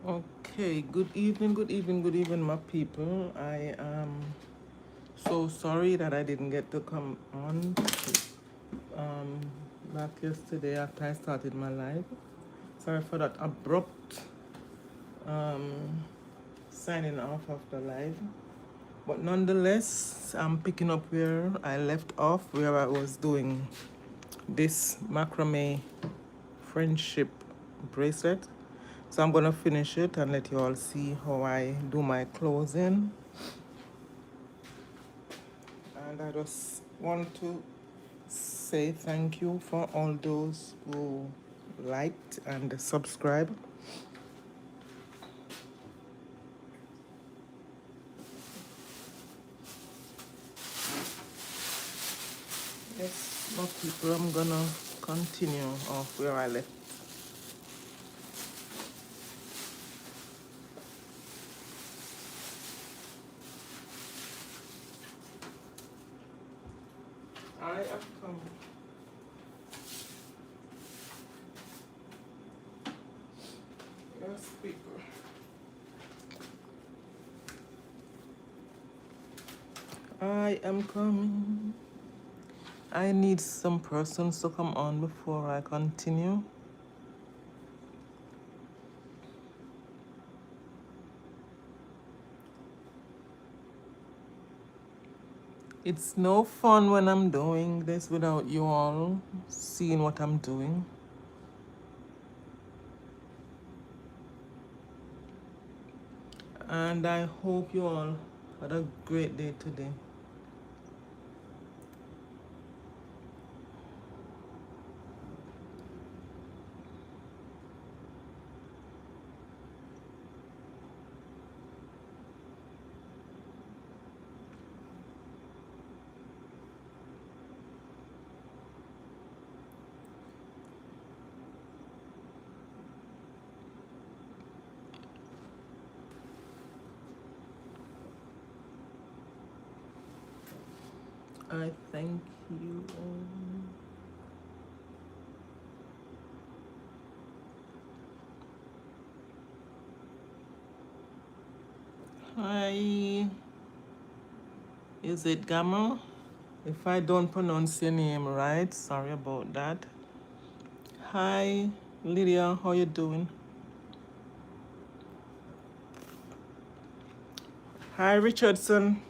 Okay, good evening, good evening, good evening, my people. I am so sorry that I didn't get to come on um, back yesterday after I started my live. Sorry for that abrupt um, signing off of the live. But nonetheless, I'm picking up where I left off, where I was doing this macrame friendship bracelet. So I'm gonna finish it and let you all see how I do my closing. And I just want to say thank you for all those who liked and subscribed. Yes, my people, I'm gonna continue off where I left. I have come. Yes, people. I am coming. I need some persons to come on before I continue. It's no fun when I'm doing this without you all seeing what I'm doing. And I hope you all had a great day today. I thank you all. Hi, is it Gamma? If I don't pronounce your name right, sorry about that. Hi, Lydia, how you doing? Hi, Richardson.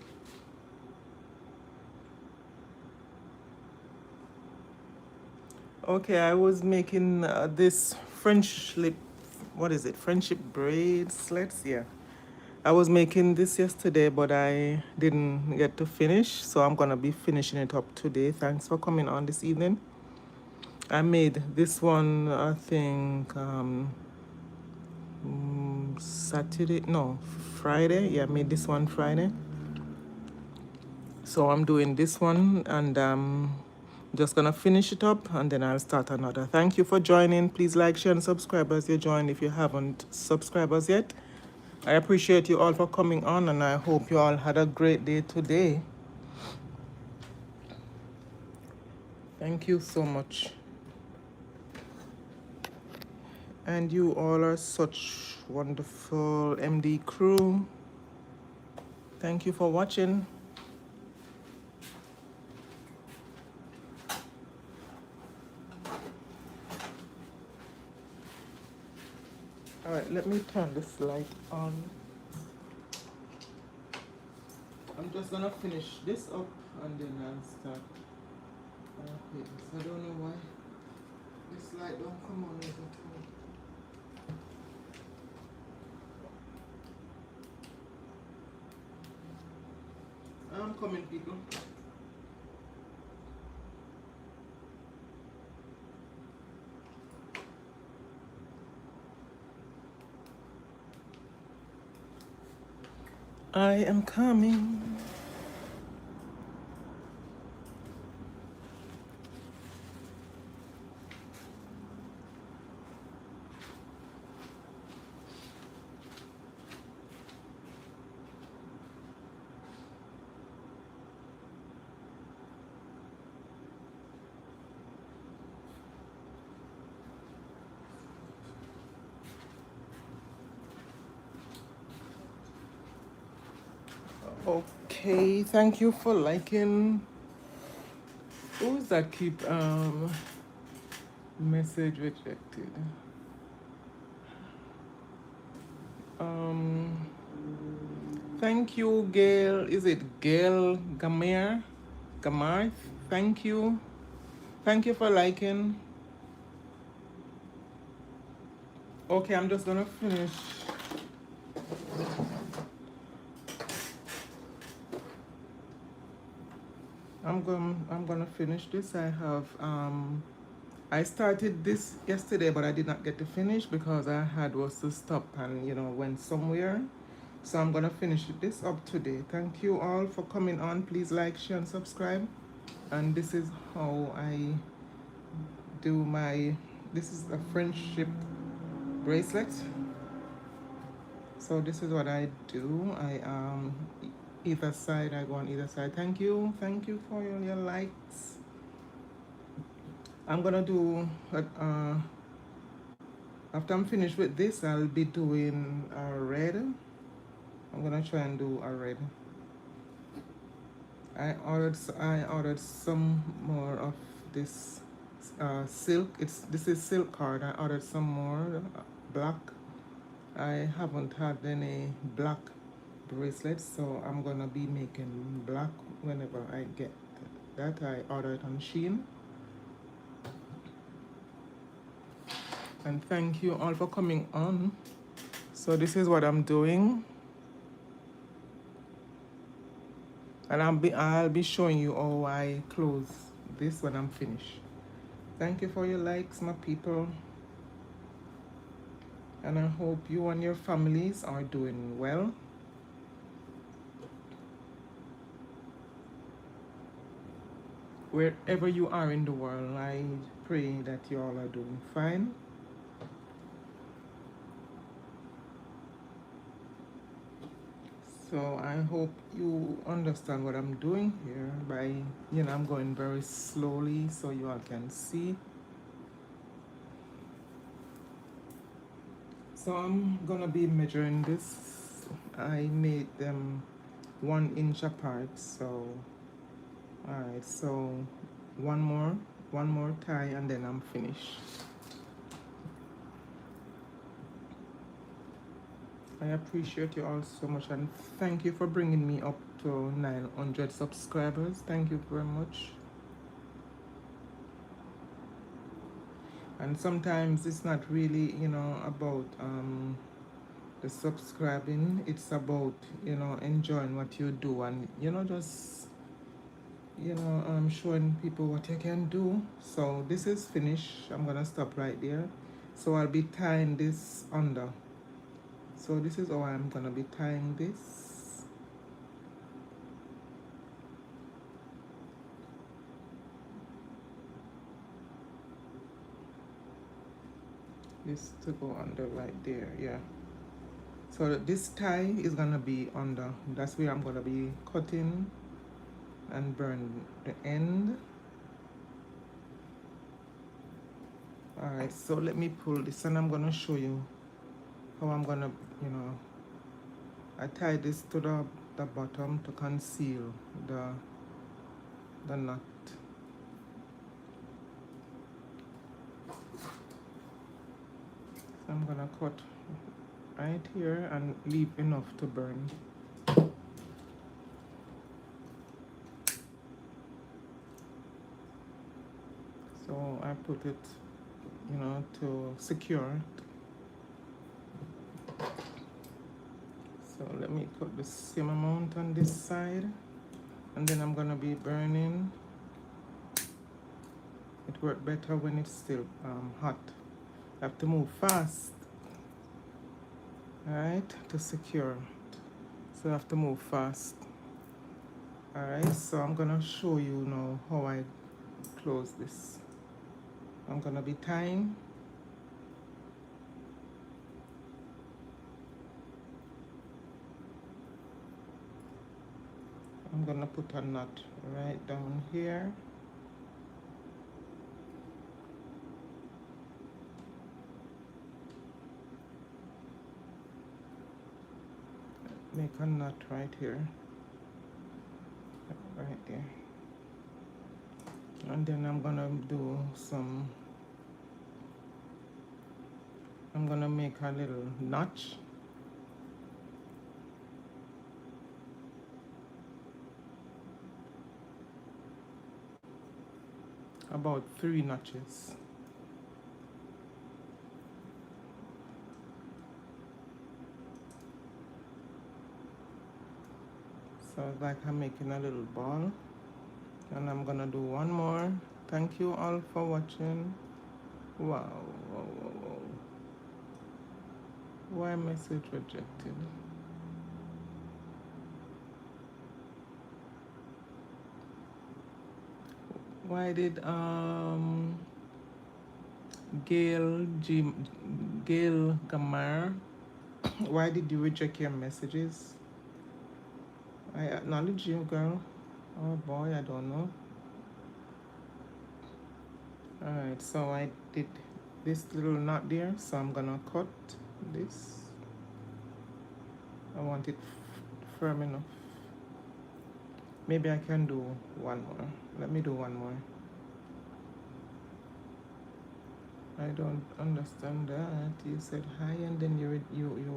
Okay, I was making this friendship, what is it? Friendship bracelets, yeah. I was making this yesterday, but I didn't get to finish, so I'm gonna be finishing it up today. Thanks for coming on this evening. I made this one, I think, Saturday, no, Friday. Yeah, I made this one Friday. So I'm doing this one and just gonna finish it up and then I'll start another. Thank you for joining. Please like, share, and subscribe as you join if you haven't subscribed us yet. I appreciate you all for coming on and I hope you all had a great day today. Thank you so much. And you all are such wonderful MD crew. Thank you for watching. All right, let me turn this light on. I'm just gonna finish this up and then I'll start. Okay, so I don't know why this light don't come on as at all. I'm coming, people. I am coming. Okay, thank you for liking. Who's that keep message rejected? Um Thank you, Gail. Is it Gail Gamer? Gamar? Thank you. Thank you for liking. Okay, I'm just gonna finish. I'm gonna finish this. I started this yesterday, but I did not get to finish because I had was to stop and went somewhere. So I'm gonna finish this up today. Thank you all for coming on. Please like, share, and subscribe. And this is how I do my. This is a friendship bracelet. So this is what I do. Either side. I go on either side. Thank you for your likes. I'm gonna do after I'm finished with this, I'll be doing a red. I'm gonna try and do a red. I ordered some more of this silk. This is silk card. I ordered some more black. I haven't had any black bracelets, so I'm gonna be making black whenever I get that. I ordered on Shein. And thank you all for coming on. So this is what I'm doing, and I'll be showing you how I close this when I'm finished. Thank you for your likes, my people, and I hope you and your families are doing well. Wherever you are in the world, I pray that you all are doing fine. So I hope you understand what I'm doing here by, I'm going very slowly so you all can see. So I'm gonna be measuring this. I made them 1 inch apart. So, alright, so one more tie and then I'm finished. I appreciate you all so much, and thank you for bringing me up to 900 subscribers. Thank you very much. And sometimes it's not really about the subscribing. It's about enjoying what you do, and just showing people what you can do. So this is finished. I'm gonna stop right there. So I'll be tying this under. So this is how I'm gonna be tying this. This to go under right there, yeah. So this tie is gonna be under. That's where I'm gonna be cutting and burn the end. Alright, so let me pull this and I'm gonna show you how I'm gonna, I tie this to the bottom to conceal the knot. So I'm gonna cut right here and leave enough to burn. So I put it, to secure it. So let me cut the same amount on this side, and then I'm gonna be burning. It works better when it's still hot. You have to move fast, alright, to secure it. So I have to move fast. Alright, so I'm gonna show you now how I close this. I'm gonna be tying. I'm gonna put a knot right down here. Make a knot right here. right there. And then I'm gonna do some, I'm gonna make a little notch. About 3 notches. So it's like I'm making a little ball. And I'm gonna do one more. Thank you all for watching. Wow, wow, wow, wow. Why message rejected? Why did Gail Gamar, why did you reject your messages? I acknowledge you, girl. Oh boy, I don't know. Alright, so I did this little knot there, so I'm gonna cut this. I want it firm enough. Maybe I can do one more. Let me do one more. I don't understand that. You said hi and then you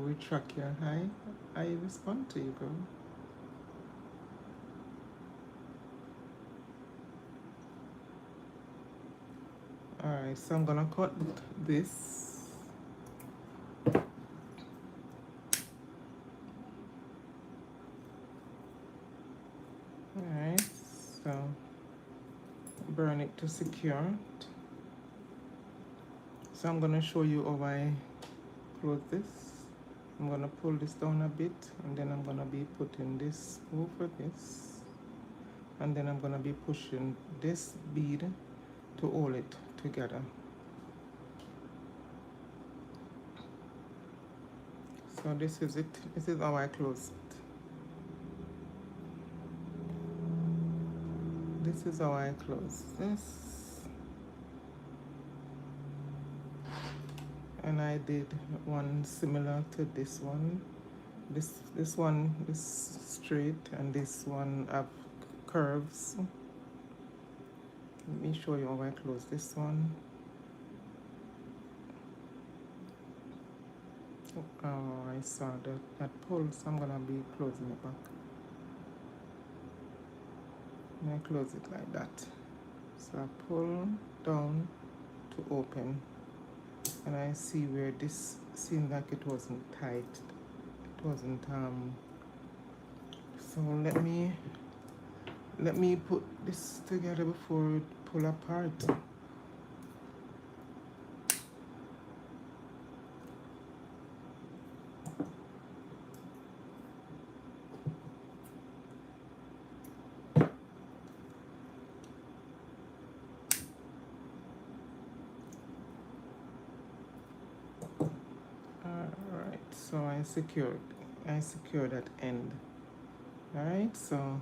retract your hi. I respond to you, girl. Alright, so I'm gonna cut this. Alright, so burn it to secure it. So I'm gonna show you how I close this. I'm gonna pull this down a bit and then I'm gonna be putting this over this. And then I'm gonna be pushing this bead to hold it together. So this is it. This is how I close it. This is how I close this. And I did one similar to this one. This one is straight and this one have curves. Let me show you how I close this one. Oh, I saw that pull, so I'm gonna be closing it back. And I close it like that. So I pull down to open. And I see where this seemed like it wasn't tight. It wasn't so let me put this together before it pull apart. Alright, so I secured that end. Alright, so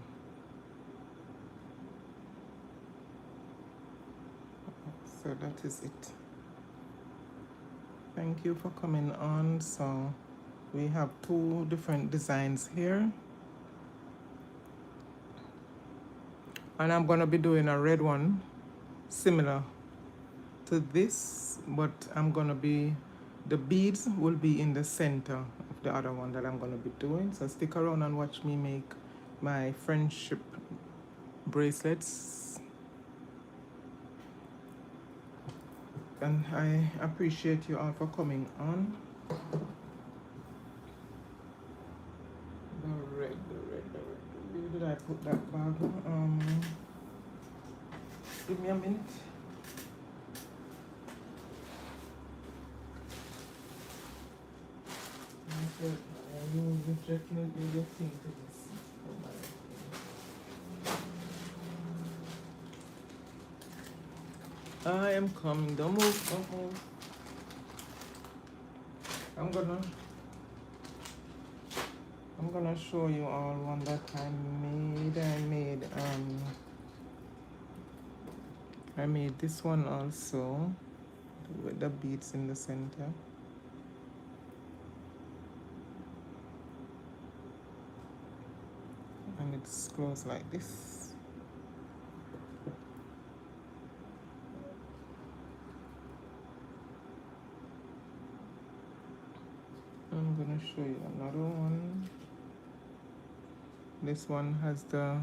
that is it. Thank you for coming on. So we have 2 different designs here. And I'm gonna be doing a red one similar to this, but the beads will be in the center of the other one that I'm gonna be doing. So stick around and watch me make my friendship bracelets. And I appreciate you all for coming on. The red. Where did I put that bag? Give me a minute. You definitely get into this. I am coming. Don't move. Don't move. I'm gonna show you all one that I made this one also with the beads in the center. And it's closed like this. gonna show you another one. This one has the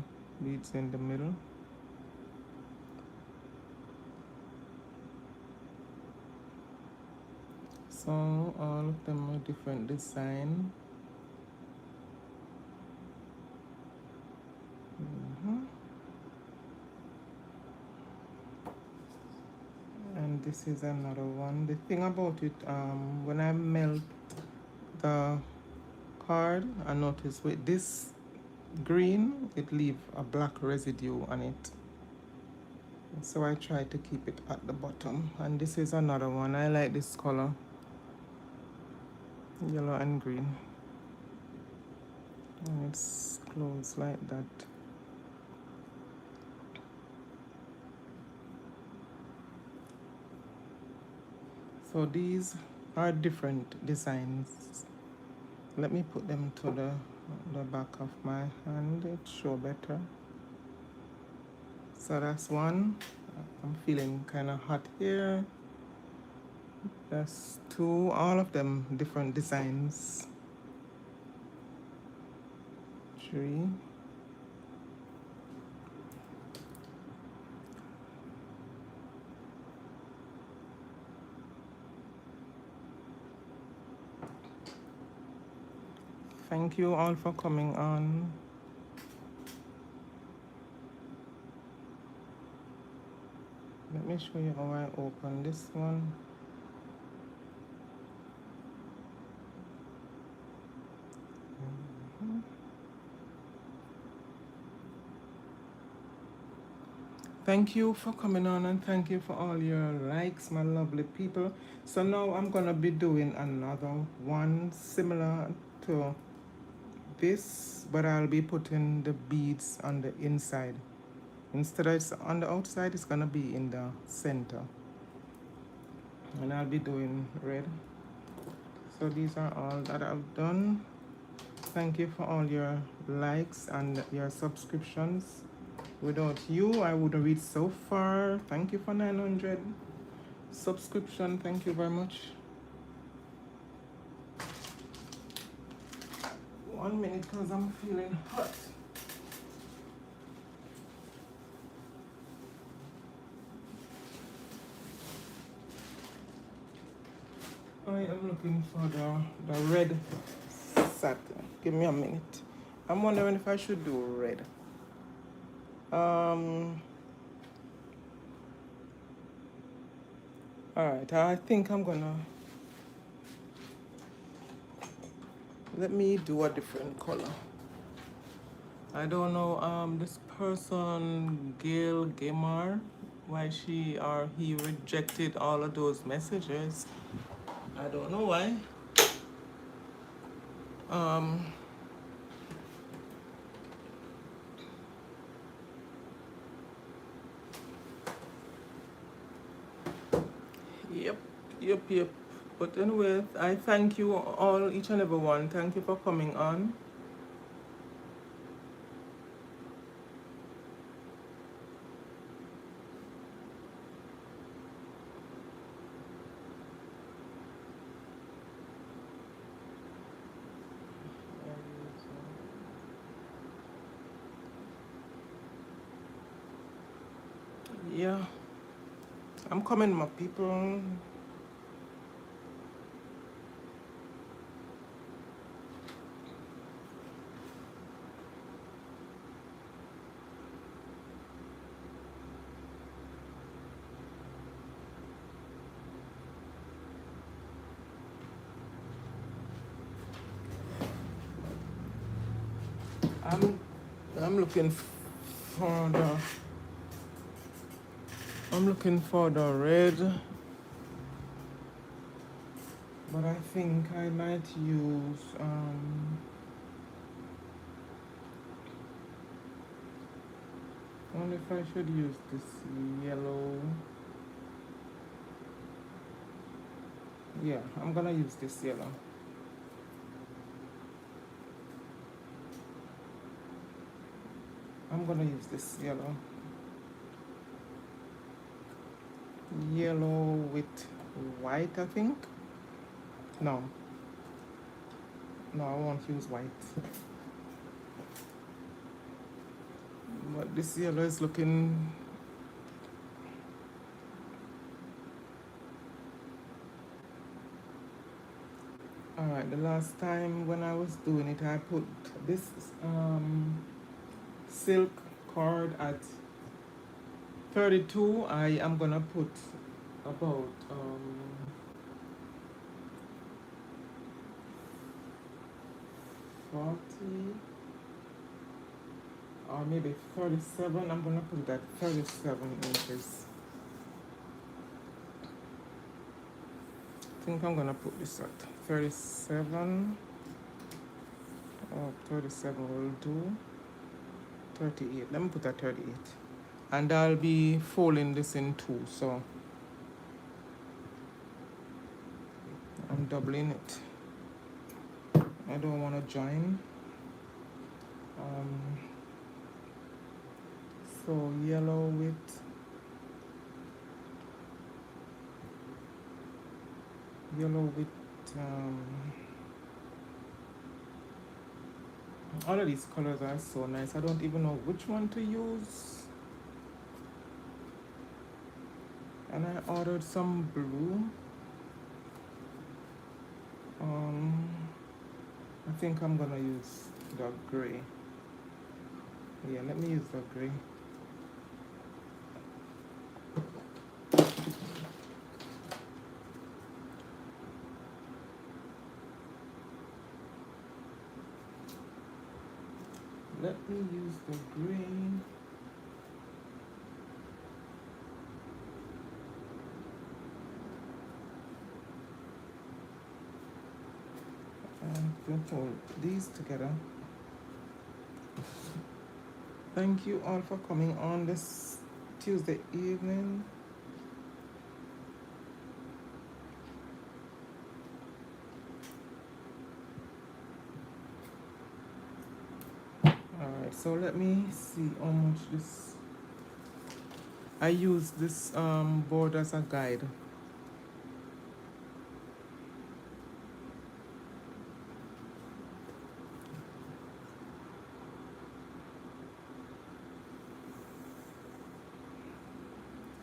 beads in the middle. So all of them are different design. And this is another one. The thing about it, when I melt the card, I notice with this green, it leave a black residue on it. So I try to keep it at the bottom. And this is another one. I like this color, yellow and green. And it's closed like that. So these are different designs. Let me put them to the back of my hand. It show better. So that's one. I'm feeling kind of hot here. That's two. All of them different designs. Three. Thank you all for coming on. Let me show you how I open this one. Thank you for coming on, and thank you for all your likes, my lovely people. So now I'm gonna be doing another one similar to this, but I'll be putting the beads on the inside. Instead of it's on the outside, it's gonna be in the center. And I'll be doing red. So these are all that I've done. Thank you for all your likes and your subscriptions. Without you, I wouldn't reach so far. Thank you for 900 subscription. Thank you very much. 1 minute, because I'm feeling hot. I am looking for the red satin. Give me a minute. I'm wondering if I should do red. Alright, I think I'm gonna, let me do a different color. I don't know, this person, Gail Gamar, why she or he rejected all of those messages. I don't know why. Yep. But anyway, I thank you all, each and every one. Thank you for coming on. Yeah, I'm coming, my people. I'm looking for the red, but I think I might use I wonder if I should use this yellow. Yeah, I'm gonna use this yellow. I'm gonna use this yellow. Yellow with white, I think. No. No, I won't use white. But this yellow is looking. Alright, the last time when I was doing it, I put this silk cord at 32. I am gonna put about 40 or maybe 37. I'm gonna put it at 37 inches. I think I'm gonna put this at 37. Oh, 37 will do. 38. Let me put at 38. And I'll be folding this in two, so I'm doubling it. I don't want to join. So yellow with all of these colors are so nice. I don't even know which one to use. And I ordered some blue. I think I'm gonna use the gray. Yeah, let me use the gray. Let me use the gray. I'm going to hold these together. Thank you all for coming on this Tuesday evening. Alright, so let me see how much this. I use this board as a guide.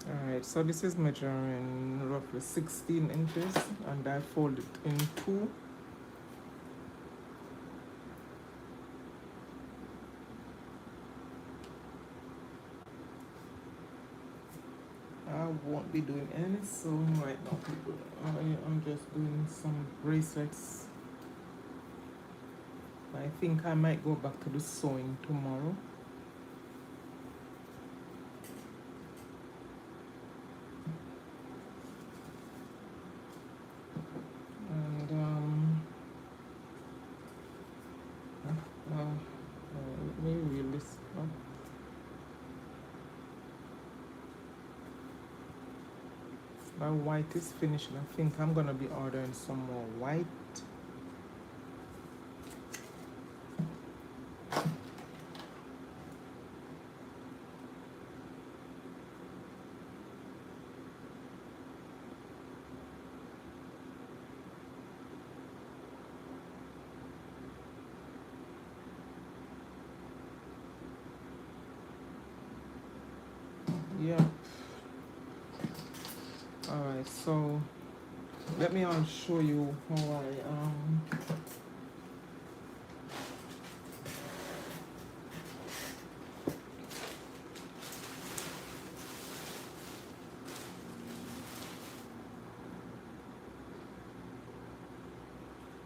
Alright, so this is measuring roughly 16 inches and I fold it in two. I won't be doing any sewing right now, people. I'm just doing some bracelets. I think I might go back to the sewing tomorrow. And let me reel this up. My white is finished. I think I'm gonna be ordering some more white. Yeah. Alright, so let me show you how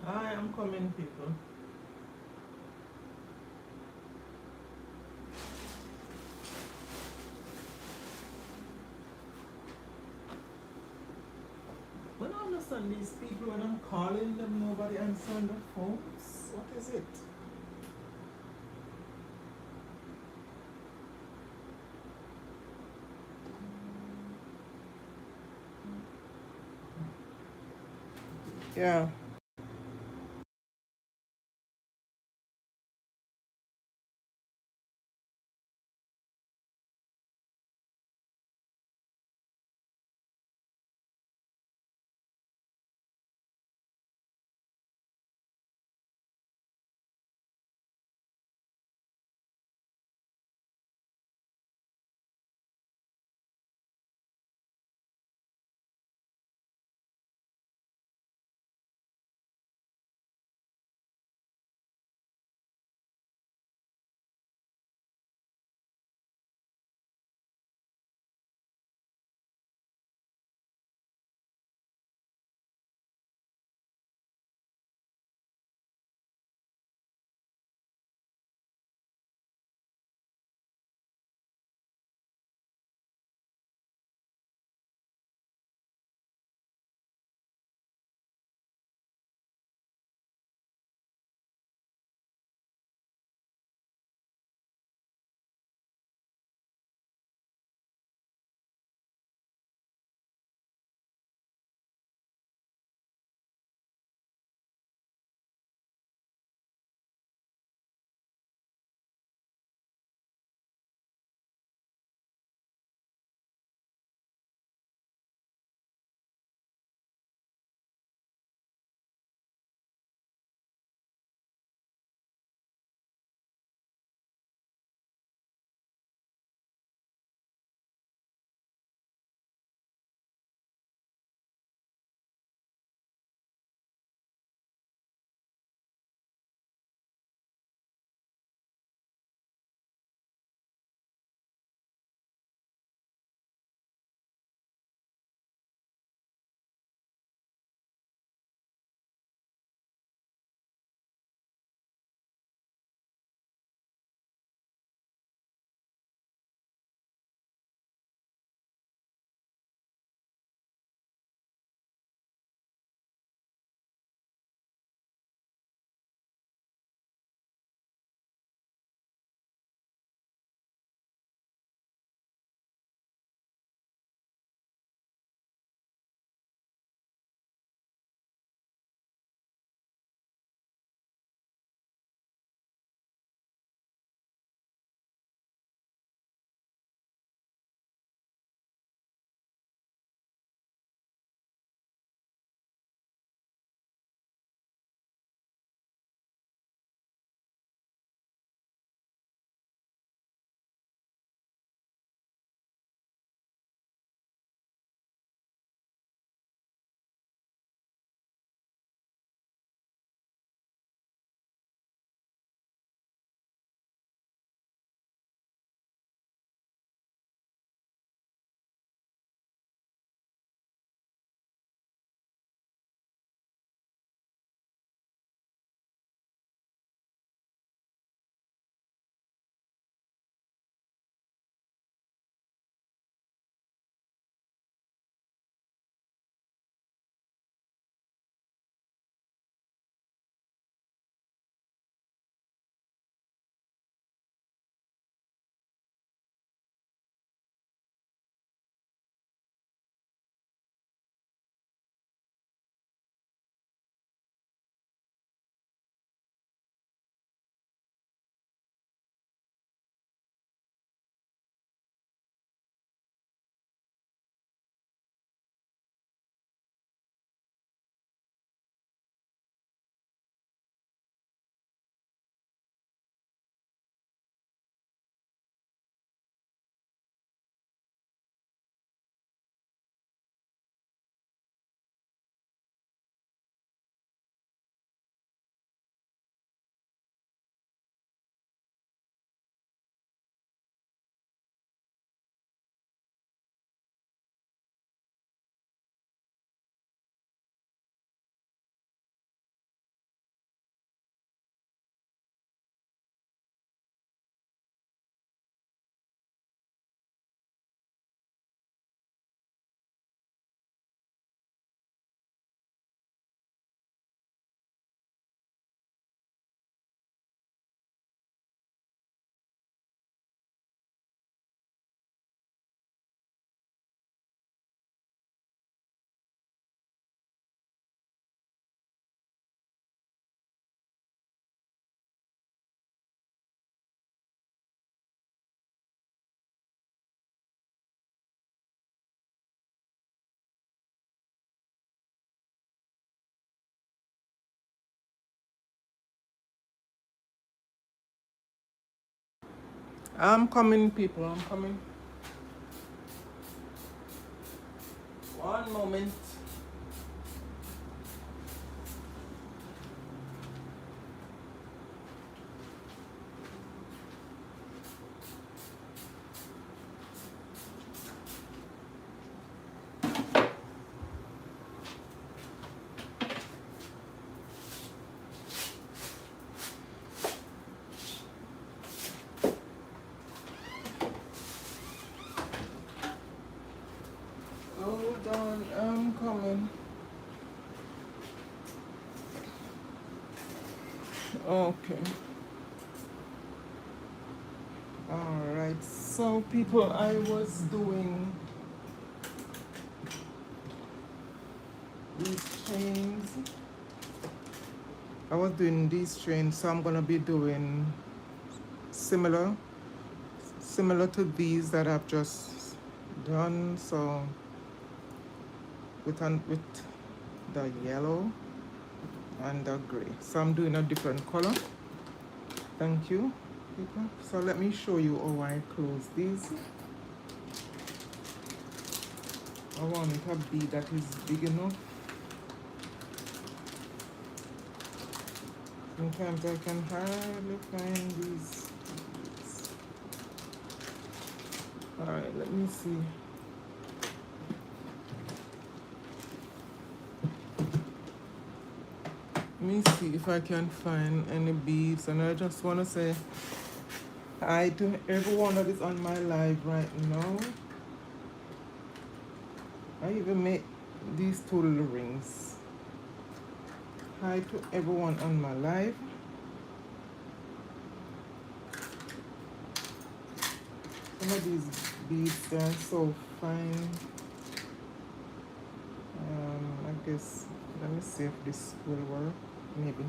I am coming, people. When I understand these people, when I'm calling them, nobody answering the phones. What is it? Yeah. I'm coming, people. I'm coming. One moment. Hold on. I'm coming. Okay. All right. So, people, I was doing these chains. I was doing these chains, so I'm gonna be doing similar to these that I've just done. So with the yellow and the gray. So I'm doing a different color. Thank you, people. So let me show you how I close these. I want a bead that is big enough. Sometimes I can hardly find these beads. Alright, let me see. Let me see if I can find any beads. And I just want to say hi to everyone that is on my live right now. I even made these two little rings. Hi to everyone on my live. Some of these beads are so fine. I guess, let me see if this will work. Maybe.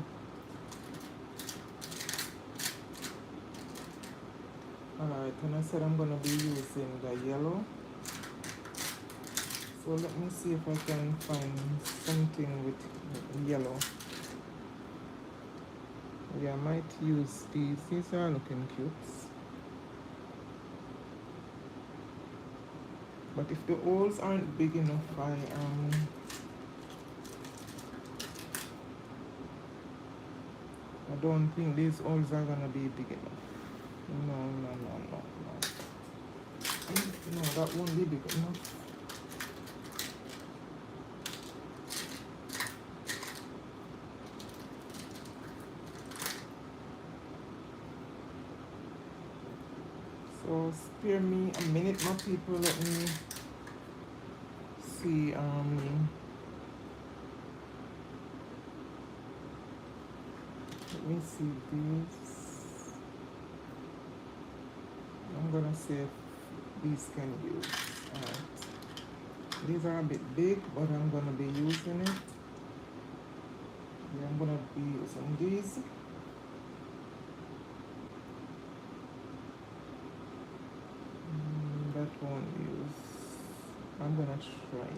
Alright, and I said I'm going to be using the yellow. So let me see if I can find something with yellow. Yeah, I might use these. These are looking cute. But if the holes aren't big enough, I don't think these holes are gonna be big enough. No. No, that won't be big enough. So spare me a minute, my people. Let me see. Let me see these. I'm gonna see if these can use. Alright. These are a bit big, but I'm gonna be using it. Yeah, I'm gonna be using these. That won't use. I'm gonna try.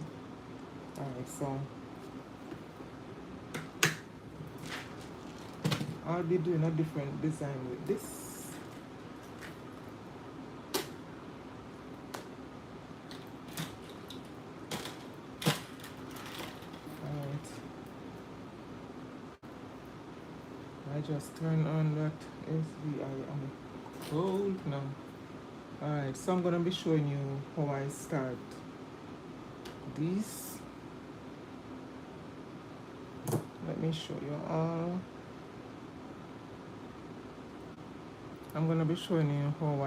Alright, so I'll be doing a different design with this. Alright. I just turn on that SVI on hold now. Alright, so I'm gonna be showing you how I start these. Let me show you all. I'm gonna be showing you how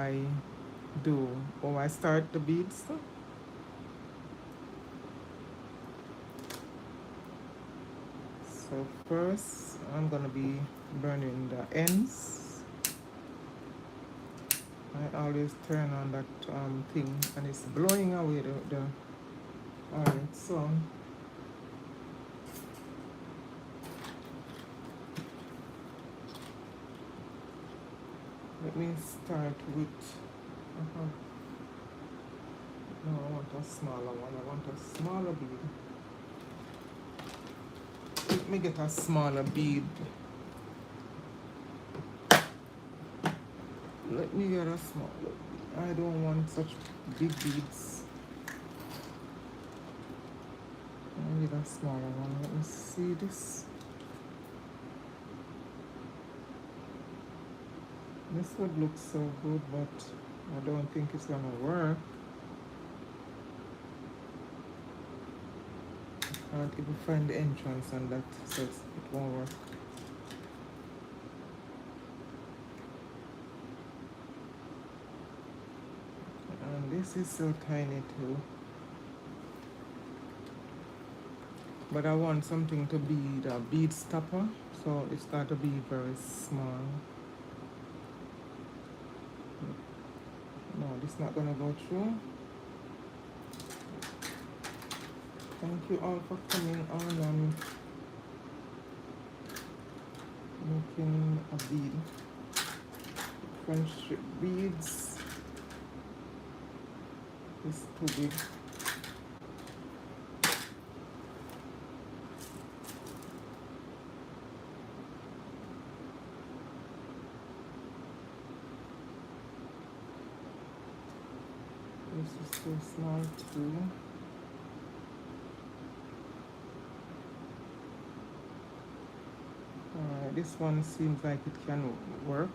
I start the beads. So first, I'm gonna be burning the ends. I always turn on that thing, and it's blowing away the. Alright, so let me start with. No, I want a smaller one. I want a smaller bead. Let me get a smaller bead. Let Let me get a small bead. I don't want such big beads. I need a smaller one. Let me see this. This would look so good, but I don't think it's gonna work. I can't even find the entrance on that, so it won't work. And this is so tiny too. But I want something to be the bead stopper, so it's got to be very small. No, this is not gonna go through. Thank you all for coming on and making a bead. French strip beads. It's too big. This is too small too. Alright, this one seems like it can work.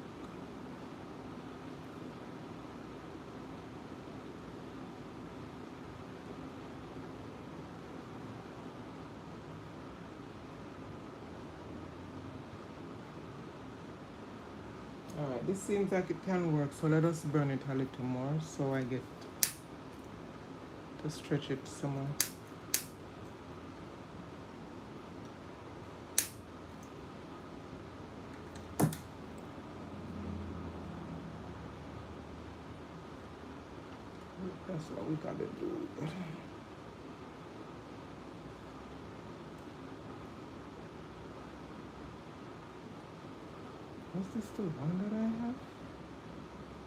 Alright, this seems like it can work, so let us burn it a little more so I get to stretch it some more. That's what we gotta do. Was this the one that I have?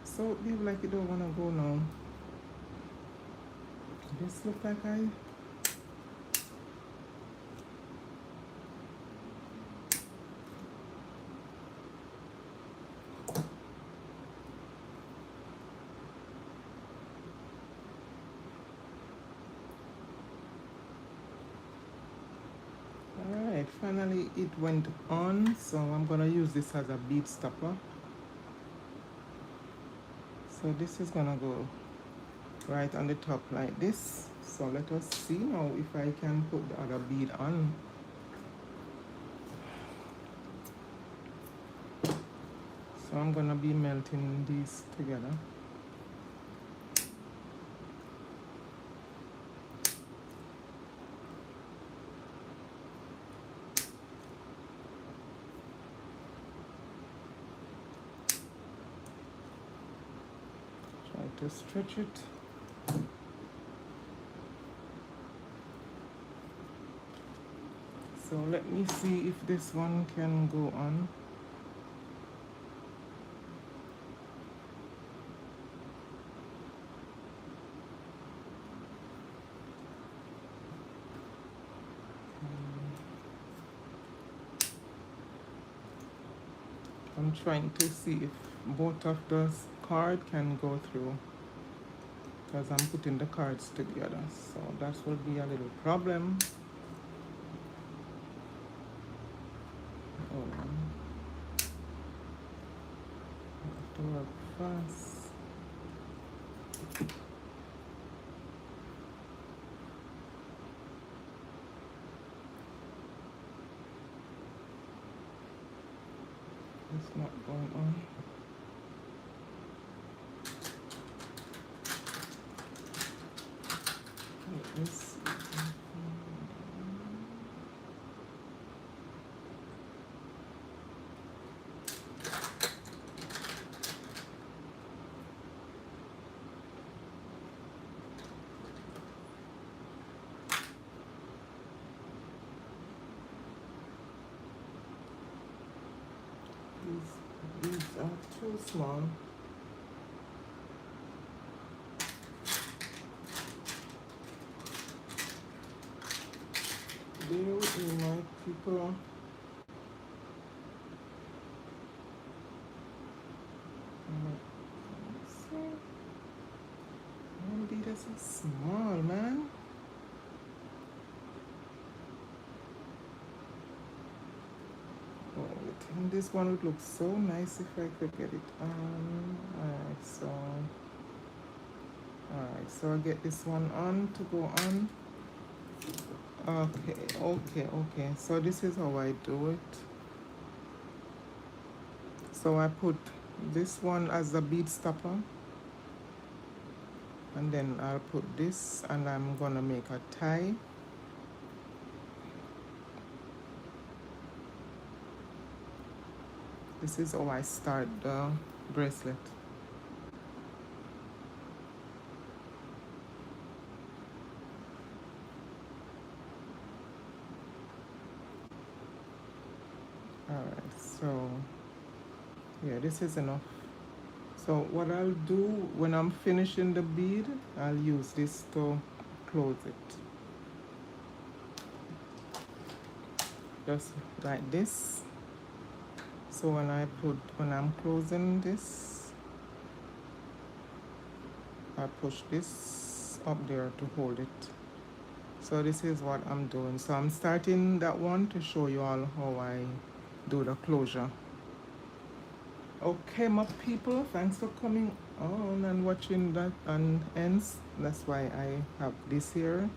So it look like it don't wanna go now. This look like I... Alright, finally it went on, so I'm gonna use this as a bead stopper. So this is gonna go right on the top like this. So let us see now if I can put the other bead on. So I'm gonna be melting these together. Try to stretch it. So let me see if this one can go on. I'm trying to see if both of those cards can go through, because I'm putting the cards together, so that will be a little problem. Oh, I have to work fast. It's not going on. Let me see. These are too small. Bear with me, my people. And this one would look so nice if I could get it on. Alright, so I get this one on to go on. Okay. So this is how I do it. So I put this one as a bead stopper, and then I'll put this, and I'm gonna make a tie. This is how I start the bracelet. Alright, so yeah, this is enough. So what I'll do when I'm finishing the bead, I'll use this to close it. Just like this. So when I'm closing this, I push this up there to hold it. So this is what I'm doing. So I'm starting that one to show you all how I do the closure. Okay, my people, thanks for coming on and watching that and ends. That's why I have this here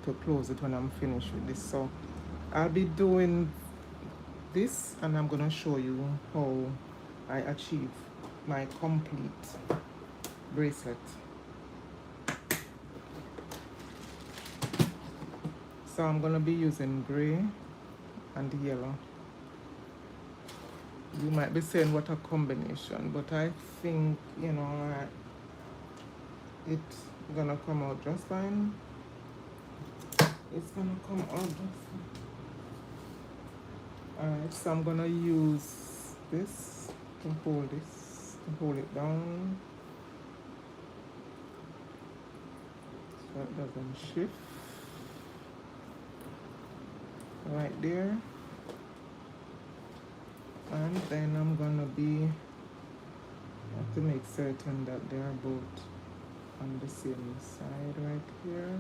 to close it when I'm finished with this. So I'll be doing this, and I'm gonna show you how I achieve my complete bracelet. So I'm gonna be using gray and yellow. You might be saying what a combination, but I think, you know, it's gonna come out just fine. It's gonna come out just fine. Alright, so I'm gonna use this to hold it down so it doesn't shift. Right there. And then I'm gonna have to make certain that they are both on the same side right here.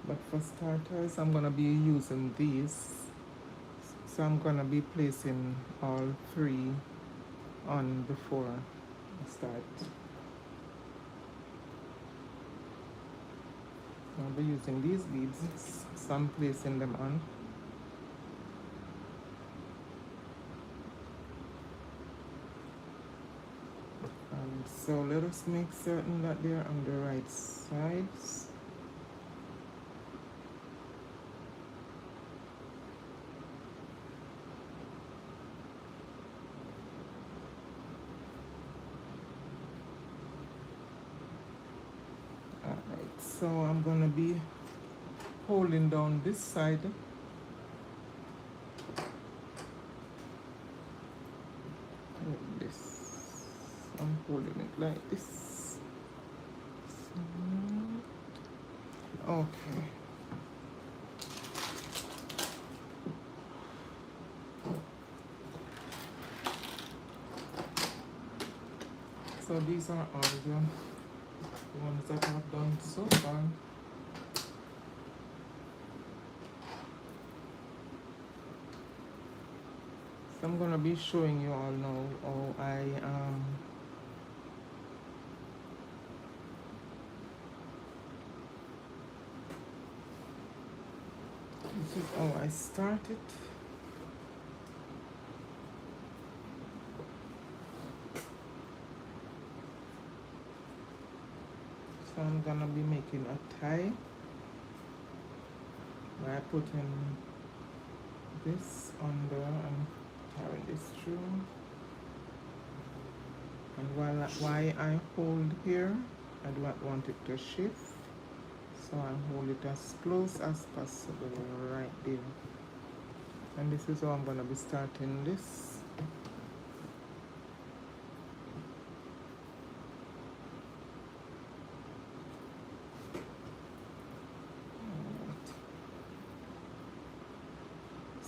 But for starters, I'm gonna be using these. So I'm gonna be placing all three on before I start. I'll be using these beads, so I'm placing them on. And so let us make certain that they're on the right sides. Alright, so I'm gonna be holding down this side. Like this. I'm holding it like this. Okay. So these are all the ones that I've done so far. So I'm gonna be showing you all now how this is how I started. So I'm gonna be making a tie by putting this under and carrying this through. And while I hold here, I do not want it to shift. So I hold it as close as possible right there. And this is how I'm gonna be starting this.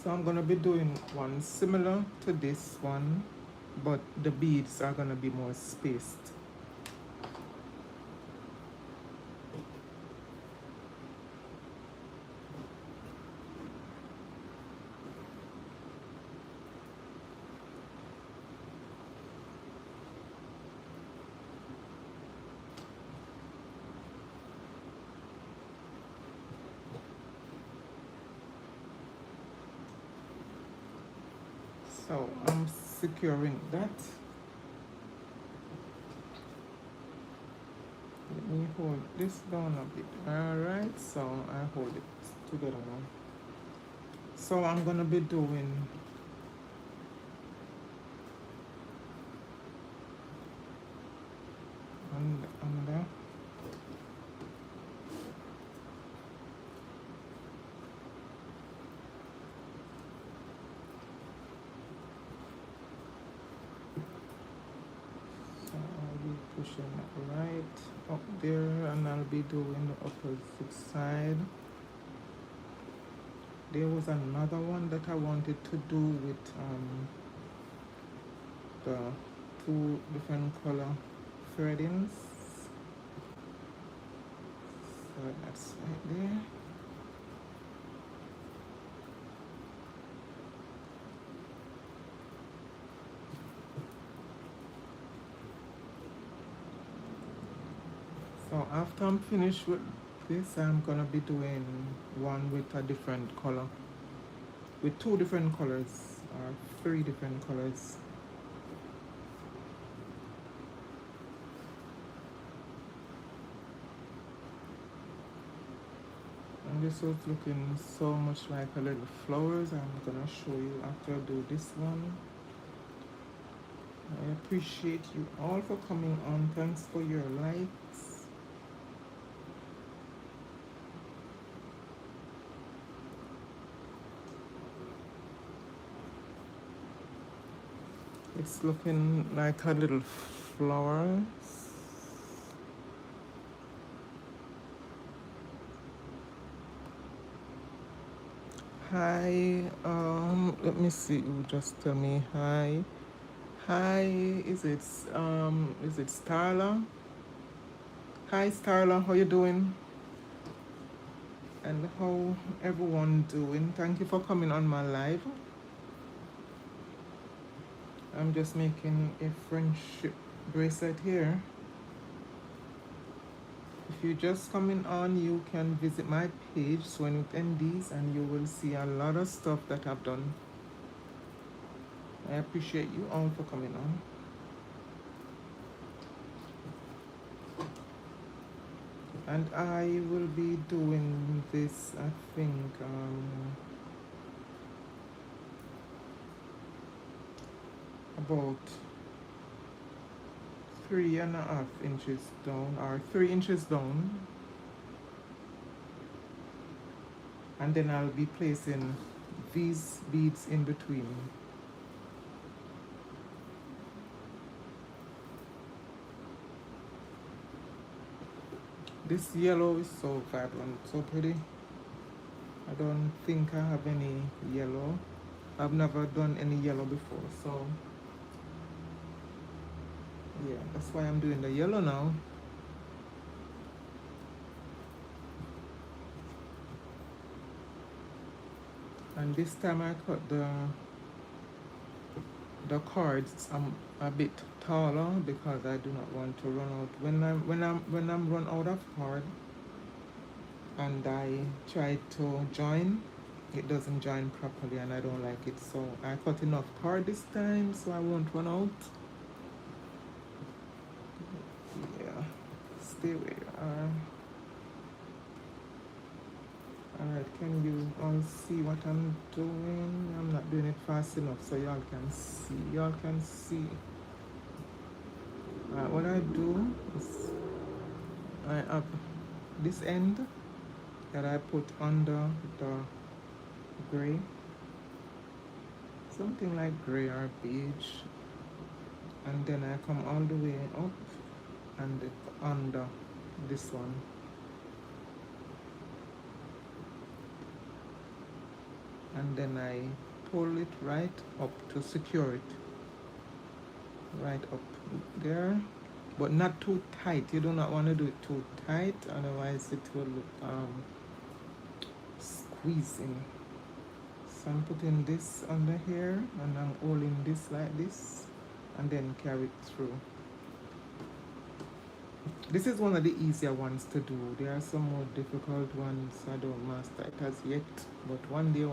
So I'm gonna be doing one similar to this one, but the beads are gonna be more spaced. So I'm securing that. Let me hold this down a bit. Alright, so I hold it together now. So I'm gonna be doing under. So I'll be pushing it right up there, and I'll be doing the opposite side. There was another one that I wanted to do with the two different color threadings. So that's right there. So after I'm finished with this, I'm gonna be doing one with a different color, with two different colors or three different colors. And this was looking so much like a little flowers. I'm gonna show you after I do this one. I appreciate you all for coming on. Thanks for your likes. It's looking like a little flowers. Hi, let me see. You just tell me hi. Hi, is it Starla? Hi Starla, how you doing? And how everyone doing? Thank you for coming on my live. I'm just making a friendship bracelet here. If you're just coming on, you can visit my page, Sewing with NDs, and you will see a lot of stuff that I've done. I appreciate you all for coming on. And I will be doing this, I think, about 3.5 inches down, or 3 inches down. And then I'll be placing these beads in between. This yellow is so vibrant, so pretty. I don't think I have any yellow. I've never done any yellow before, so yeah, that's why I'm doing the yellow now. And this time I cut the cords a bit taller because I do not want to run out when I'm run out of cord and I try to join, it doesn't join properly and I don't like it, so I cut enough cord this time so I won't run out. Yeah, stay where you are. Alright, can you all see what I'm doing? I'm not doing it fast enough so y'all can see. Y'all can see. What I do is I have this end that I put under the gray, something like gray or beige, and then I come all the way up and under this one. And then I pull it right up to secure it, right up there, but not too tight. You do not want to do it too tight, otherwise it will look squeezing. So I'm putting this under here and I'm holding this like this and then carry it through. This is one of the easier ones to do. There are some more difficult ones I don't master it as yet, but one day.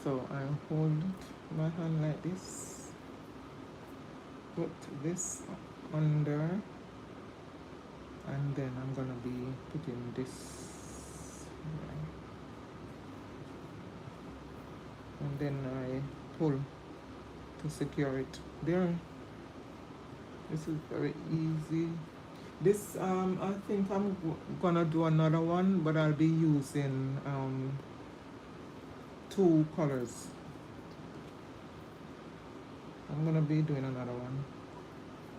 So I hold my hand like this, put this under, and then I'm gonna be putting this here. And then I pull to secure it. There, this is very easy. This I think I'm gonna do another one, but I'll be using two colors. I'm gonna be doing another one,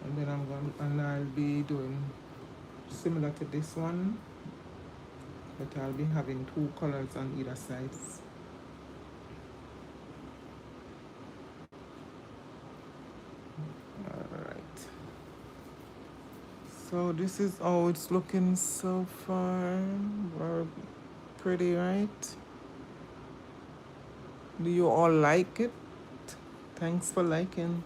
and then I'll be doing similar to this one, but I'll be having two colors on either sides. Alright. So this is how it's looking so far. Very pretty, right? Do you all like it? Thanks for liking.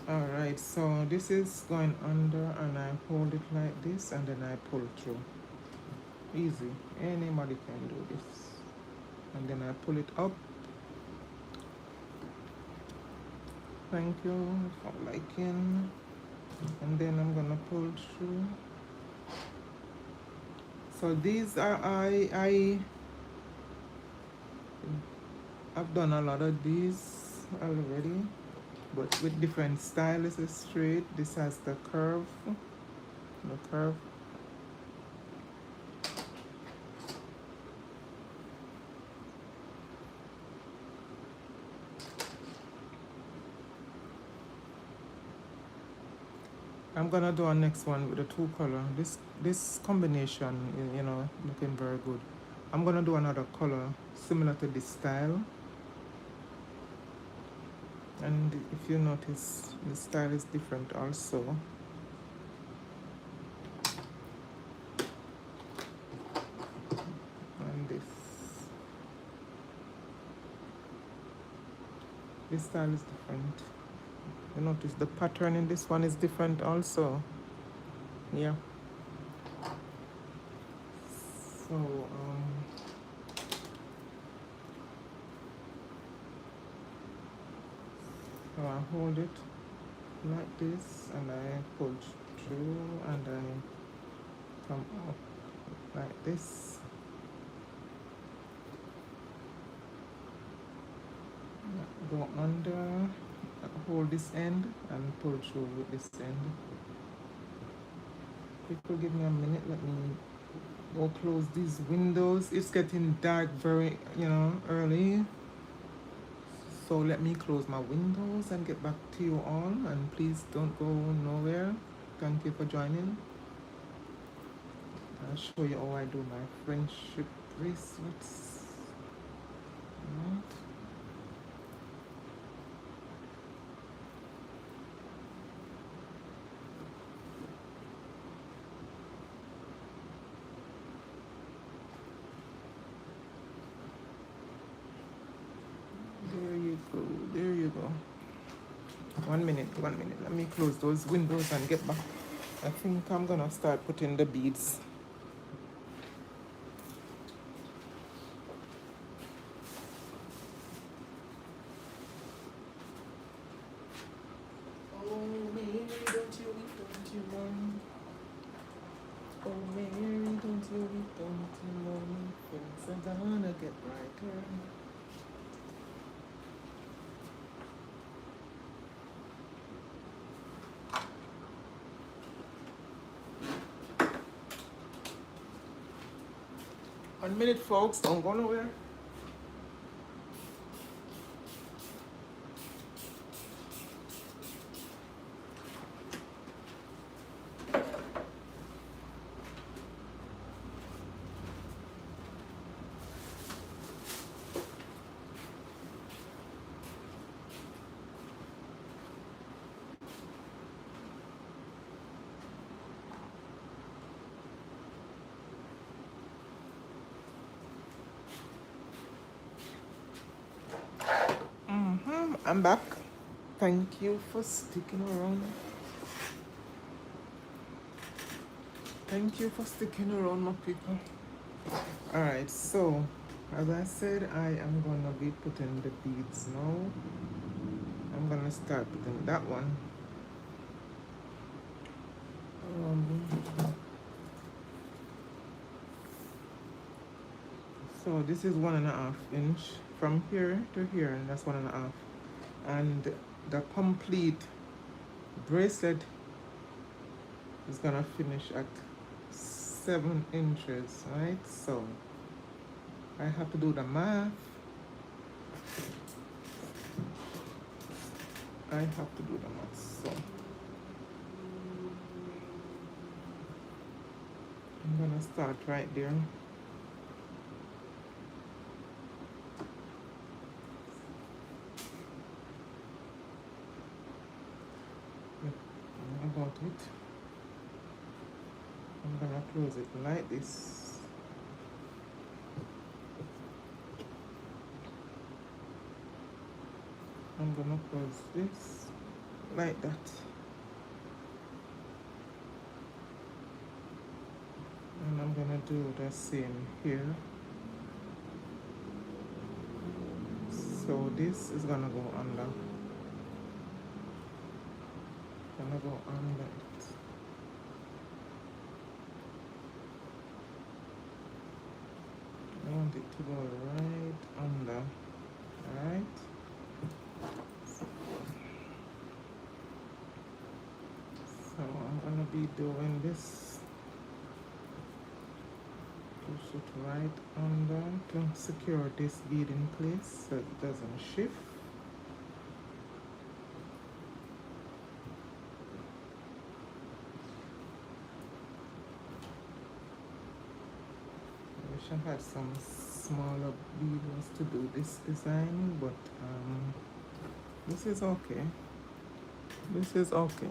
Alright, so this is going under and I hold it like this and then I pull through. Easy. Anybody can do this. And then I pull it up. Thank you for liking. And then I'm gonna pull through. So these are I've done a lot of these already, but with different style. This is straight. This has the curve. The curve. I'm gonna do a next one with the two color. This combination, you know, looking very good. I'm gonna do another color similar to this style. And if you notice, the style is different also. And this style is different. You notice the pattern in this one is different also. Yeah. So so I hold it like this and I pull through and I come up like this. Go under, hold this end and pull through with this end. People, give me a minute, let me go close these windows. It's getting dark very, early. So let me close my windows and get back to you all. And please don't go nowhere. Thank you for joining. I'll show you how I do my friendship bracelets. Right. There you go. 1 minute. Let me close those windows and get back. I think I'm gonna start putting the beads. Oh Mary, don't you mourn. Oh Mary, don't you mourn. Things are gonna get brighter. One minute, folks. Don't go nowhere. I'm back. Thank you for sticking around. Thank you for sticking around, my people. Alright, so as I said, I am gonna be putting the beads now. I'm gonna start putting that one. Um, so this is 1.5 inch from here to here, and that's 1.5. And the complete bracelet is gonna finish at 7 inches, right? So I have to do the math. I have to do the math. So I'm gonna start right there. About it. I'm gonna close it like this. I'm gonna close this like that. And I'm gonna do the same here. So this is gonna go under. Gonna go under it. I want it to go right under. Alright. So I'm gonna be doing this. Push it right under to secure this bead in place so it doesn't shift. I wish I had some smaller beavers to do this design, but this is okay. This is okay.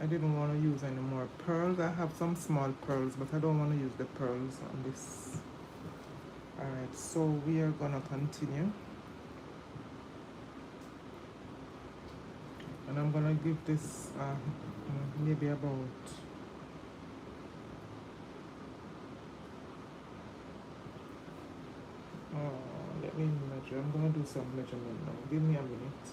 I didn't want to use any more pearls. I have some small pearls, but I don't want to use the pearls on this. Alright, so we are gonna continue. And I'm gonna give this maybe about let me measure. I'm gonna do some measurement now. Give me a minute.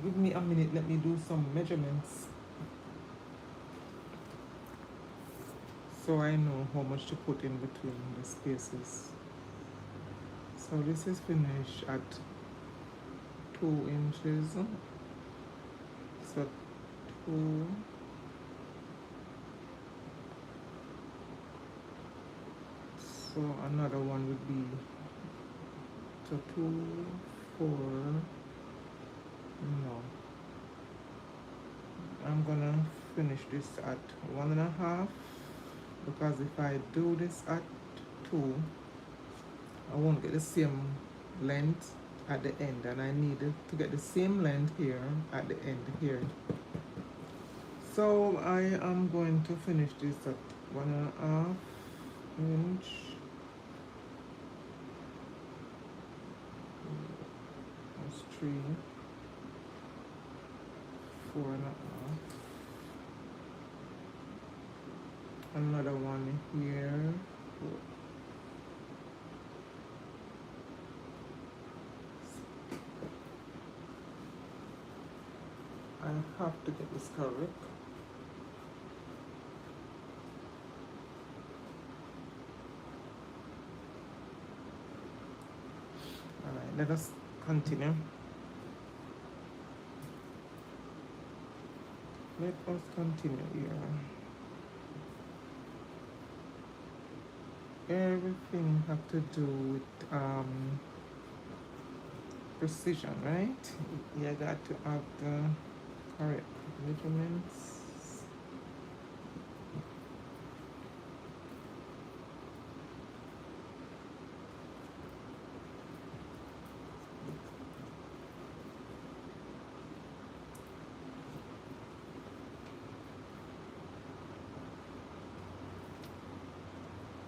Give me a minute. Let me do some measurements so I know how much to put in between the spaces. So this is finished at 2 inches. So 2. So another one would be so 2, 4. No. I'm gonna finish this at 1.5 because if I do this at 2, I won't get the same length at the end, and I need to get the same length here at the end here. So I am going to finish this at 1.5 inch. That's 3, 4.5. Another one here. I have to get this correct. Alright, let us continue. Let us continue here. Everything have to do with precision, right? You got to have the correct measurements.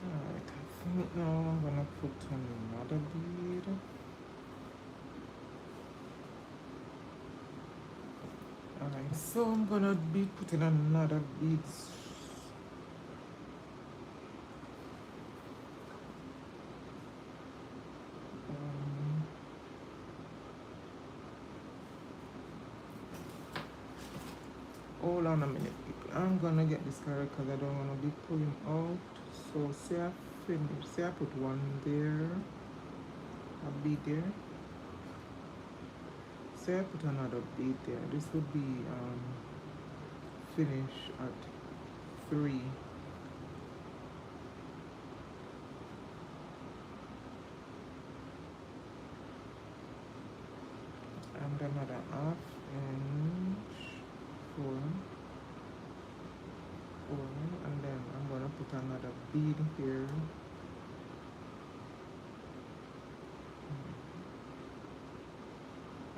Alright, I think now I'm gonna put another bead. Alright, so I'm gonna be putting another beads. Um, Hold on a minute, people. I'm gonna get this correct because I don't wanna be pulling out. So say I finish. Say I put one there, a bead there. Say I put another bead there. This would be finish at 3. And another half inch, 4, 4, and then I'm gonna put another bead here.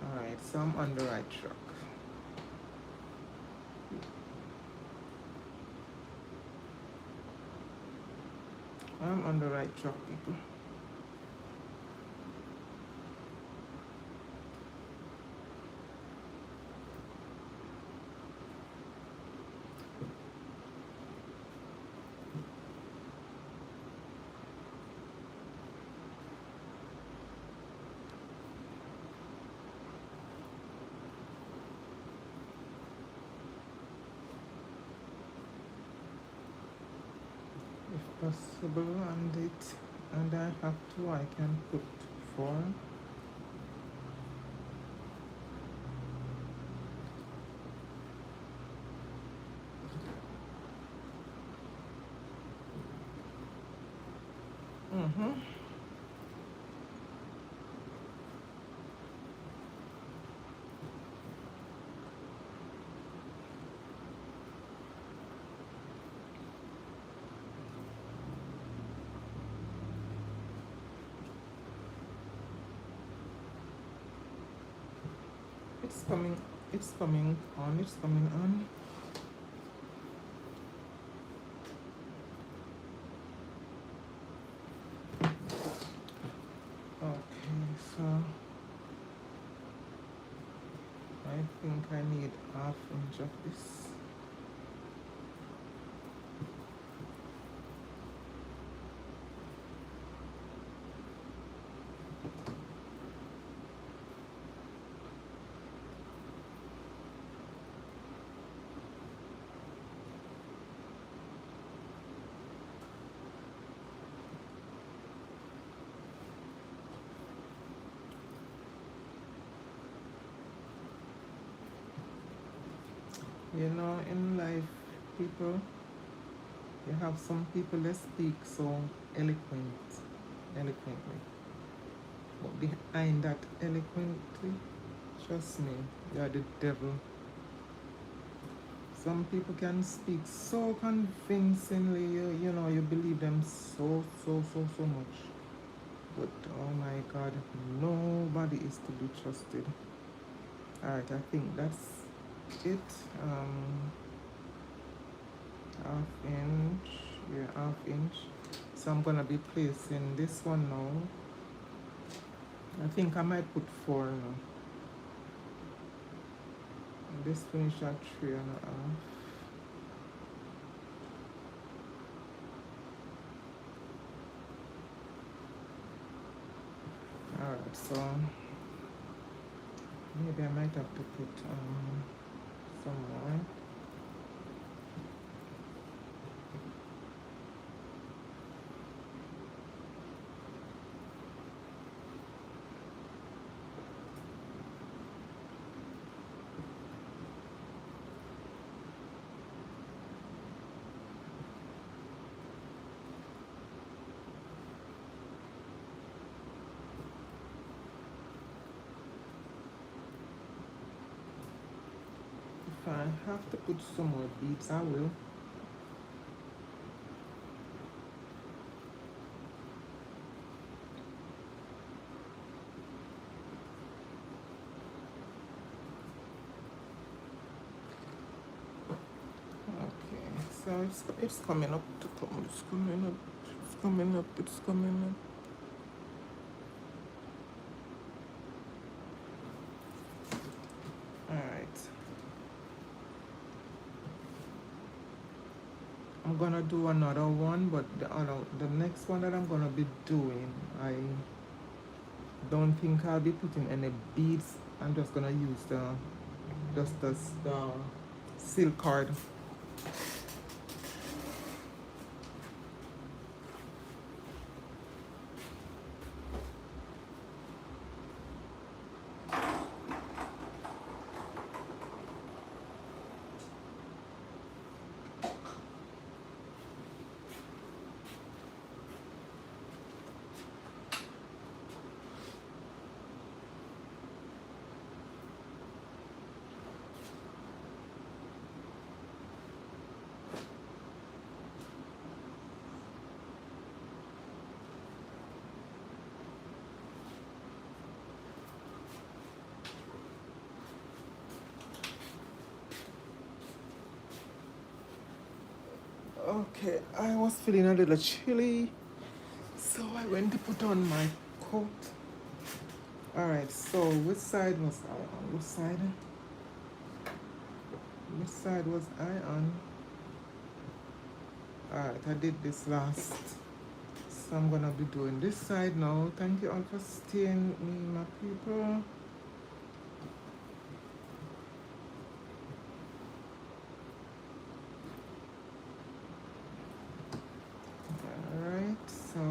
Alright, so I'm on the right track. I'm on the right track, people. If possible, and I have to, I can put 4. It's coming, it's coming on, it's coming on. Okay, so I think I need half inch of this. You know, in life, people, you have some people that speak so eloquently. But behind that eloquently, trust me, you're the devil. Some people can speak so convincingly, you know, you believe them so much. But oh my God, nobody is to be trusted. Alright, I think that's it. Half inch, yeah, half inch. So I'm gonna be placing this one now. I think I might put 4 now. And this finish at 3.5. Alright, so maybe I might have to put some more. If I have to put some more beads, I will. Okay, so it's coming up to come. It's coming up. It's coming up. It's coming up. All right. I'm gonna do another one, but the next one that I'm gonna be doing, I don't think I'll be putting any beads. I'm just gonna use the silk card. Okay, I was feeling a little chilly, so I went to put on my coat. Alright, so which side was I on? Which side? Which side was I on? Alright, I did this last. So I'm gonna be doing this side now. Thank you all for staying with me, my people. Alright, so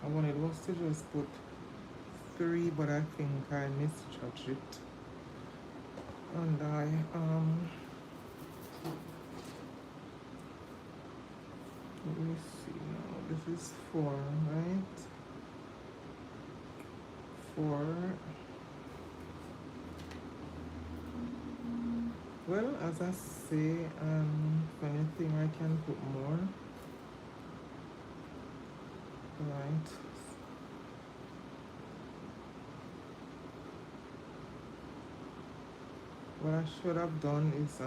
I wanted was to just put 3, but I think I misjudged it. And let me see now. This is 4, right? 4. Well, as I say, if anything, I can put more. Right. What I should have done is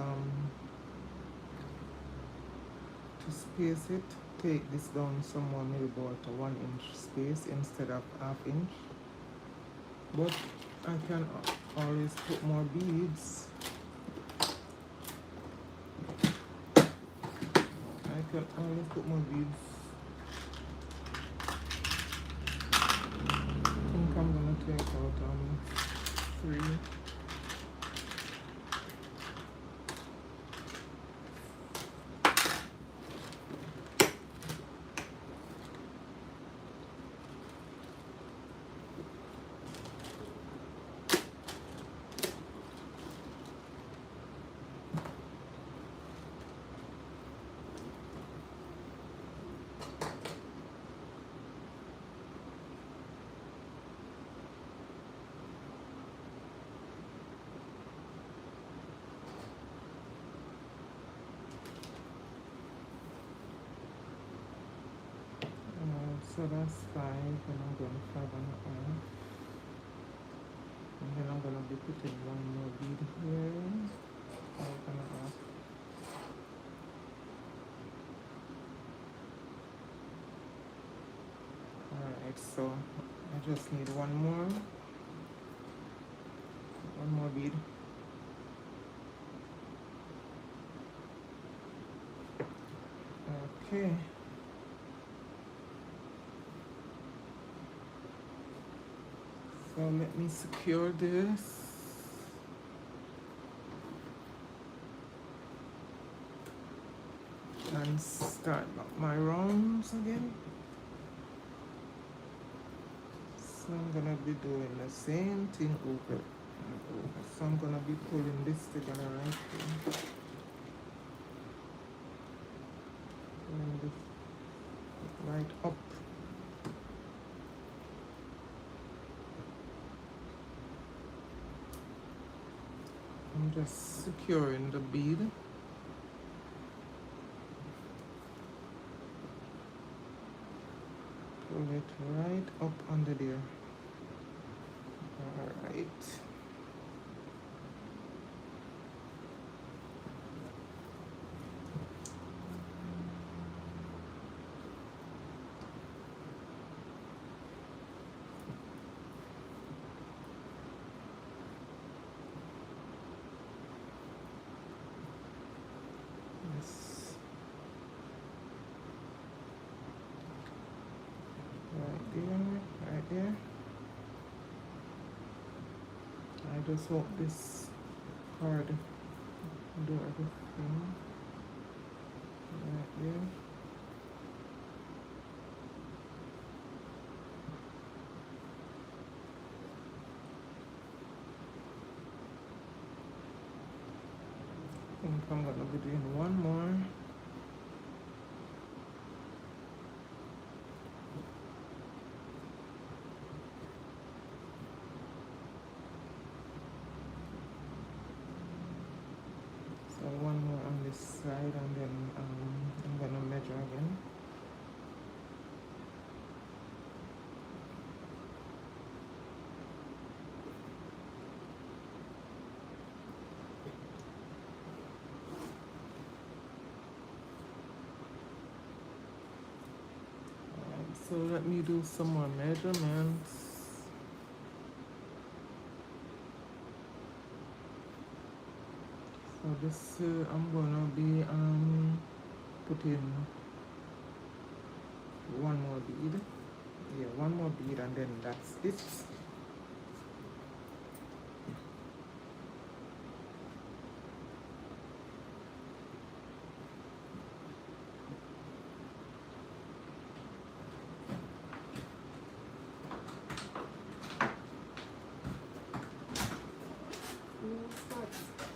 to space it, take this down somewhere maybe about a 1-inch space instead of 1/2 inch. But I can always put more beads. I can always put more beads. I think I'm gonna take out 3. So that's 5, and I'm going 5 and a half. And then I'm going to be putting 1 more bead here. 5 and a half. Alright, so I just need 1 more. 1 more bead. Okay. So let me secure this. And start my rounds again. So I'm gonna be doing the same thing over and over. So I'm gonna be pulling this together right here. Pulling this right up. I'm just securing the bead. Pull it right up under there. Alright. I just hope this card do everything right there. I think I'm gonna be doing one more. So one more on this side, and then I'm gonna measure again. So let me do some more measurements. So this I'm gonna be putting one more bead. Yeah, one more bead, and then that's it.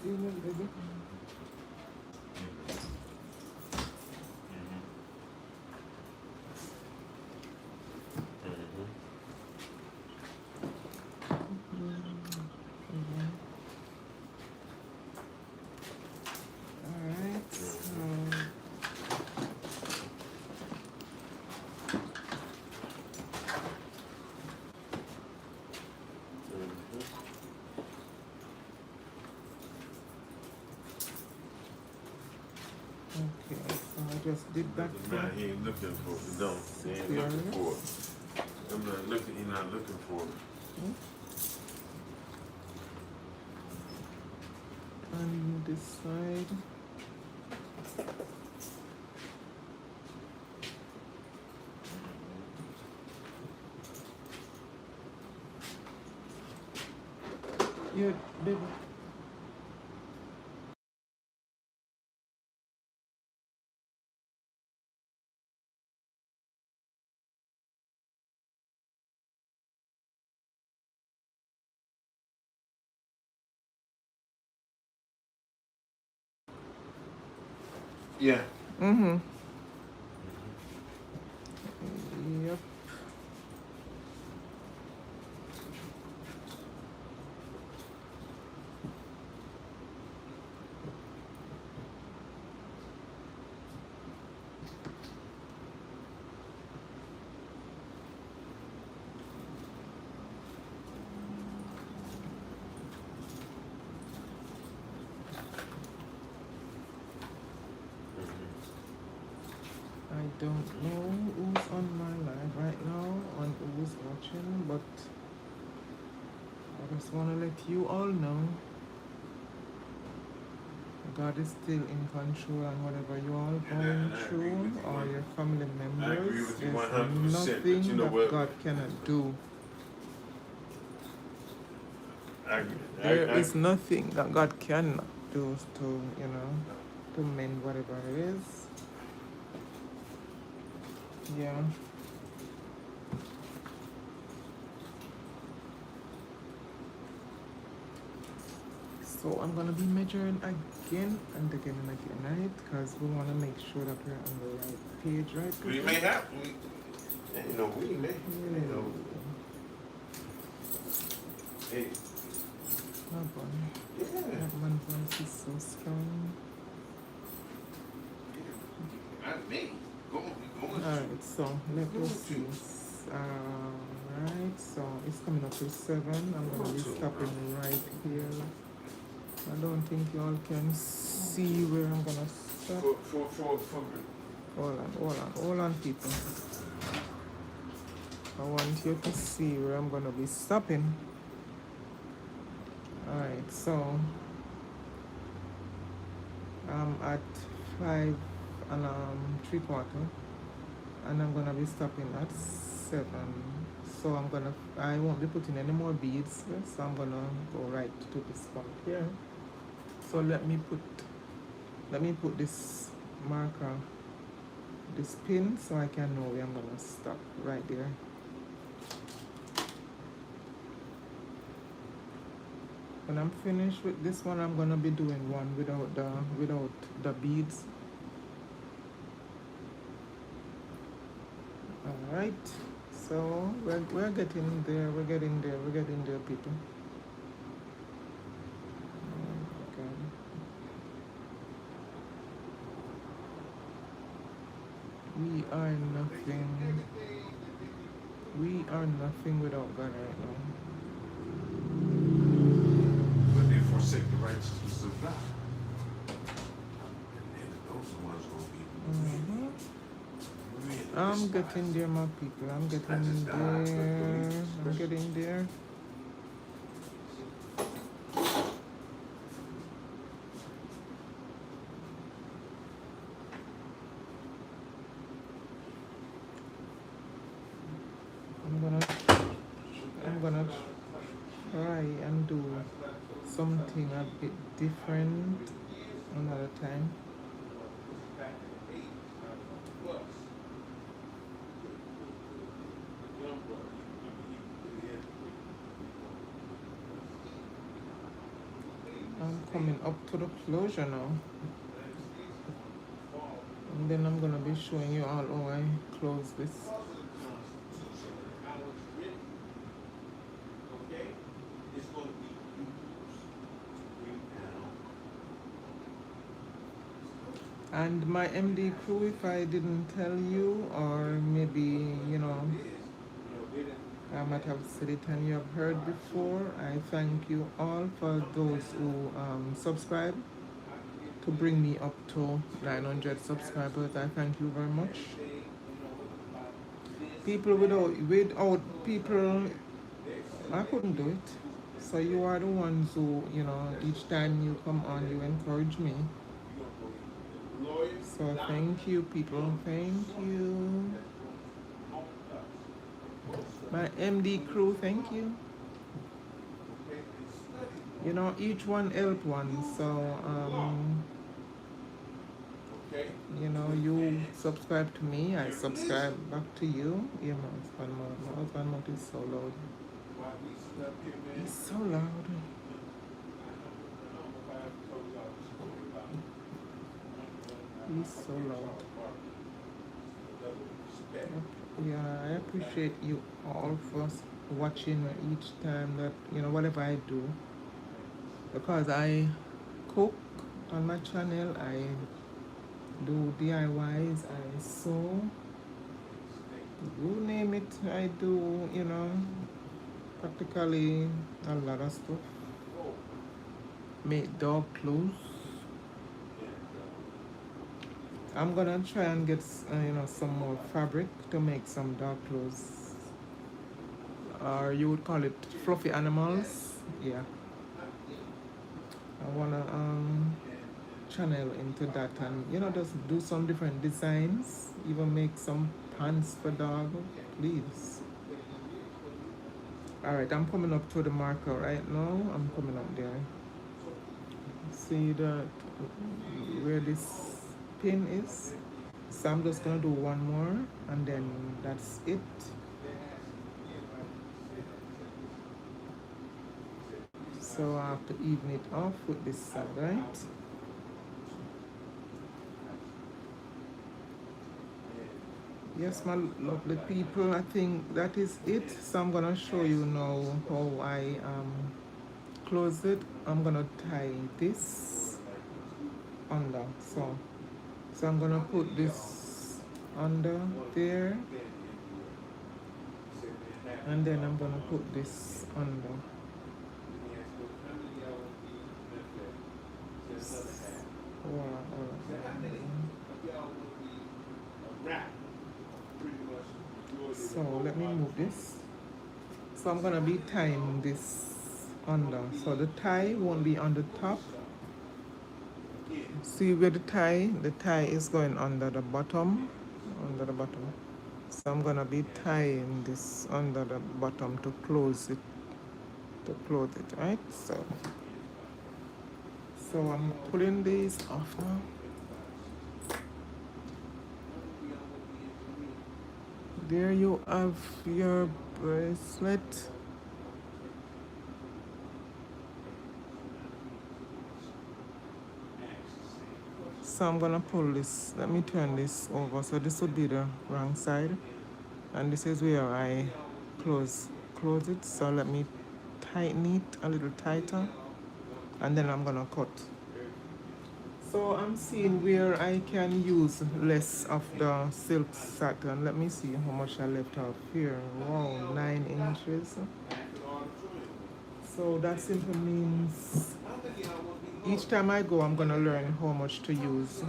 Baby. Alright, okay, so I just did that. He ain't looking for it. No, he ain't looking for it. I'm not looking. He's not looking for it. On this side. Yeah, baby. Yeah. Mm-hmm. Yep. I don't know who's on my live right now and who's watching, but I just want to let you all know God is still in control, and whatever you all going through or your family members, you there's 100%, but nothing you know that what? God cannot do. There There is nothing that God cannot do to, to mend whatever it is. Yeah. So I'm gonna be measuring again and again and again, right? Because we want to make sure that we're on the right page, right? we may have. We may. Hey. Oh boy. Yeah. That man's voice is so strong. Not me. Go. Alright, so let us see. Alright, so it's coming up to 7. I'm gonna be stopping right here. I don't think you all can see where I'm gonna stop. Hold on, people. I want you to see where I'm gonna be stopping. Alright, so I'm at 5 and 3/4, and I'm gonna be stopping at 7. So I won't be putting any more beads, so I'm gonna go right to this one here. So let me put this marker, this pin, so I can know where I'm gonna stop right there. When I'm finished with this one, I'm gonna be doing one without the beads. All right. So we're getting there. We're getting there. We're getting there, people. Okay. We are nothing. We are nothing without God right now. But they forsake the righteousness of God. And those ones gonna be I'm getting there, my people. I'm getting there. I'm getting there. I'm gonna try and do something a bit different another time. I'm coming up to the closure now. And then I'm gonna be showing you all how I close this. And my MD crew, if I didn't tell you, or maybe, I might have said it and you have heard before, I thank you all for those who subscribe to bring me up to 900 subscribers. I thank you very much. People without people, I couldn't do it. So you are the ones who, each time you come on, you encourage me. So thank you, people. Thank you. My MD crew, thank you. Each one help one. So, you subscribe to me, I subscribe back to you. Yeah, my husband mouth is so loud. It's so loud. He's so loud. Yeah, I appreciate you all for watching each time that, whatever I do. Because I cook on my channel, I do DIYs, I sew, you name it, I do, practically a lot of stuff. Make dog clothes. I'm gonna try and get some more fabric to make some dog clothes, or you would call it fluffy animals. Yeah, I wanna channel into that and just do some different designs, even make some pants for dog, please. All right, I'm coming up to the marker right now. I'm coming up there. See that where this pin is? So I'm just gonna do one more and then that's it. So I have to even it off with this side, right? Yes, my lovely people, I think that is it. So I'm gonna show you now how I close it. I'm gonna tie this under. So I'm gonna put this under there, and then I'm gonna put this under. So let me move this. So I'm gonna be tying this under. So the tie won't be on the top. See where the tie is going under the bottom, So I'm gonna be tying this under the bottom to close it, right? So I'm pulling these off now. There you have your bracelet. So I'm gonna pull this, let me turn this over. So this would be the wrong side. And this is where I close it. So let me tighten it a little tighter. And then I'm gonna cut. So I'm seeing where I can use less of the silk satin. Let me see how much I left off here. Wow, 9 inches. So that simply means each time I go, I'm gonna learn how much to use.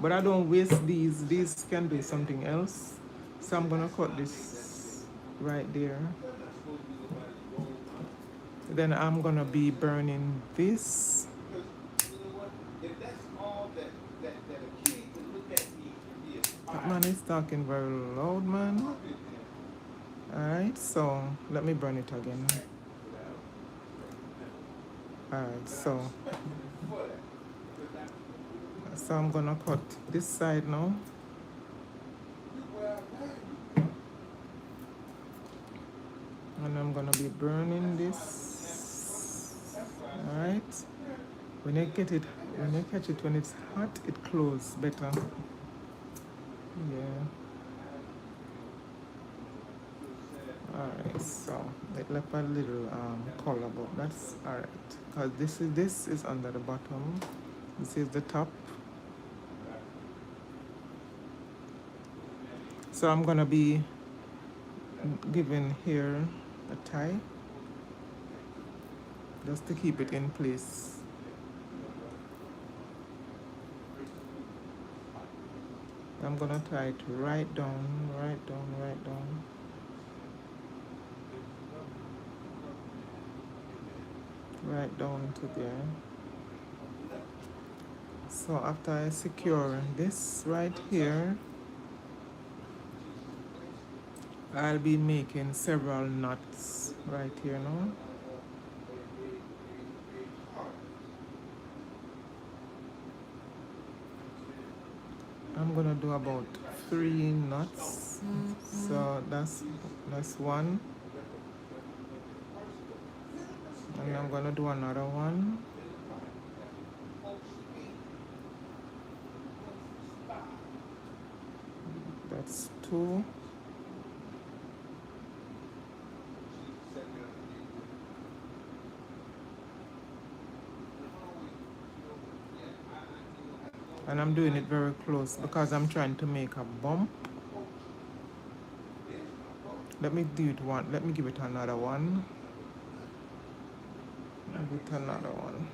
But I don't waste these. These can do something else. So I'm gonna cut this right there. Then I'm gonna be burning this. That man is talking very loud, man. Alright, so let me burn it again. Alright, so I'm gonna cut this side now. And I'm gonna be burning this. Alright. When you catch it when it's hot, it closes better. Yeah. Alright, so it left a little color, but that's alright. Because this is under the bottom. This is the top. So I'm gonna be giving here a tie just to keep it in place. I'm gonna tie it right down to there. So after I secure this right here, I'll be making several knots right here now. I'm gonna do about 3 knots. So that's one. And I'm gonna do another one. That's 2. And I'm doing it very close because I'm trying to make a bump. Let me do it one. Let me give it another one. Give it another one.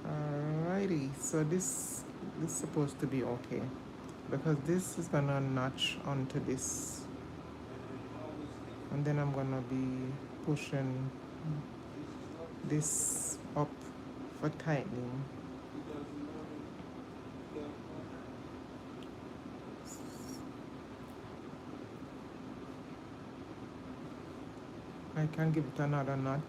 Alrighty. So this is supposed to be okay because this is gonna notch onto this, and then I'm gonna be pushing this up for tightening. I can give it another knot.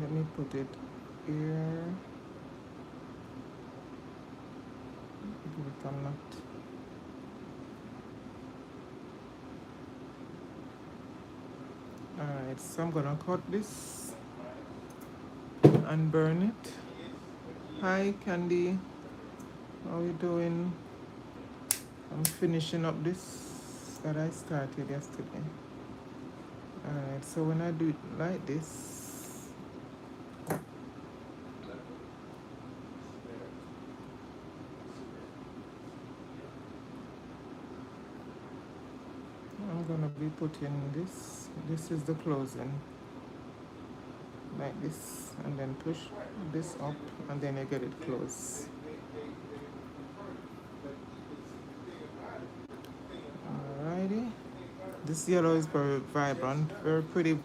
Let me put it here. Give it a knot. Alright, so I'm gonna cut this and burn it. Hi Candy, how you doing? I'm finishing up this that I started yesterday. Alright, so when I do it like this, I'm gonna be putting this. This is the closing. Like this, and then push this up, and then you get it close. This yellow is very vibrant, very pretty.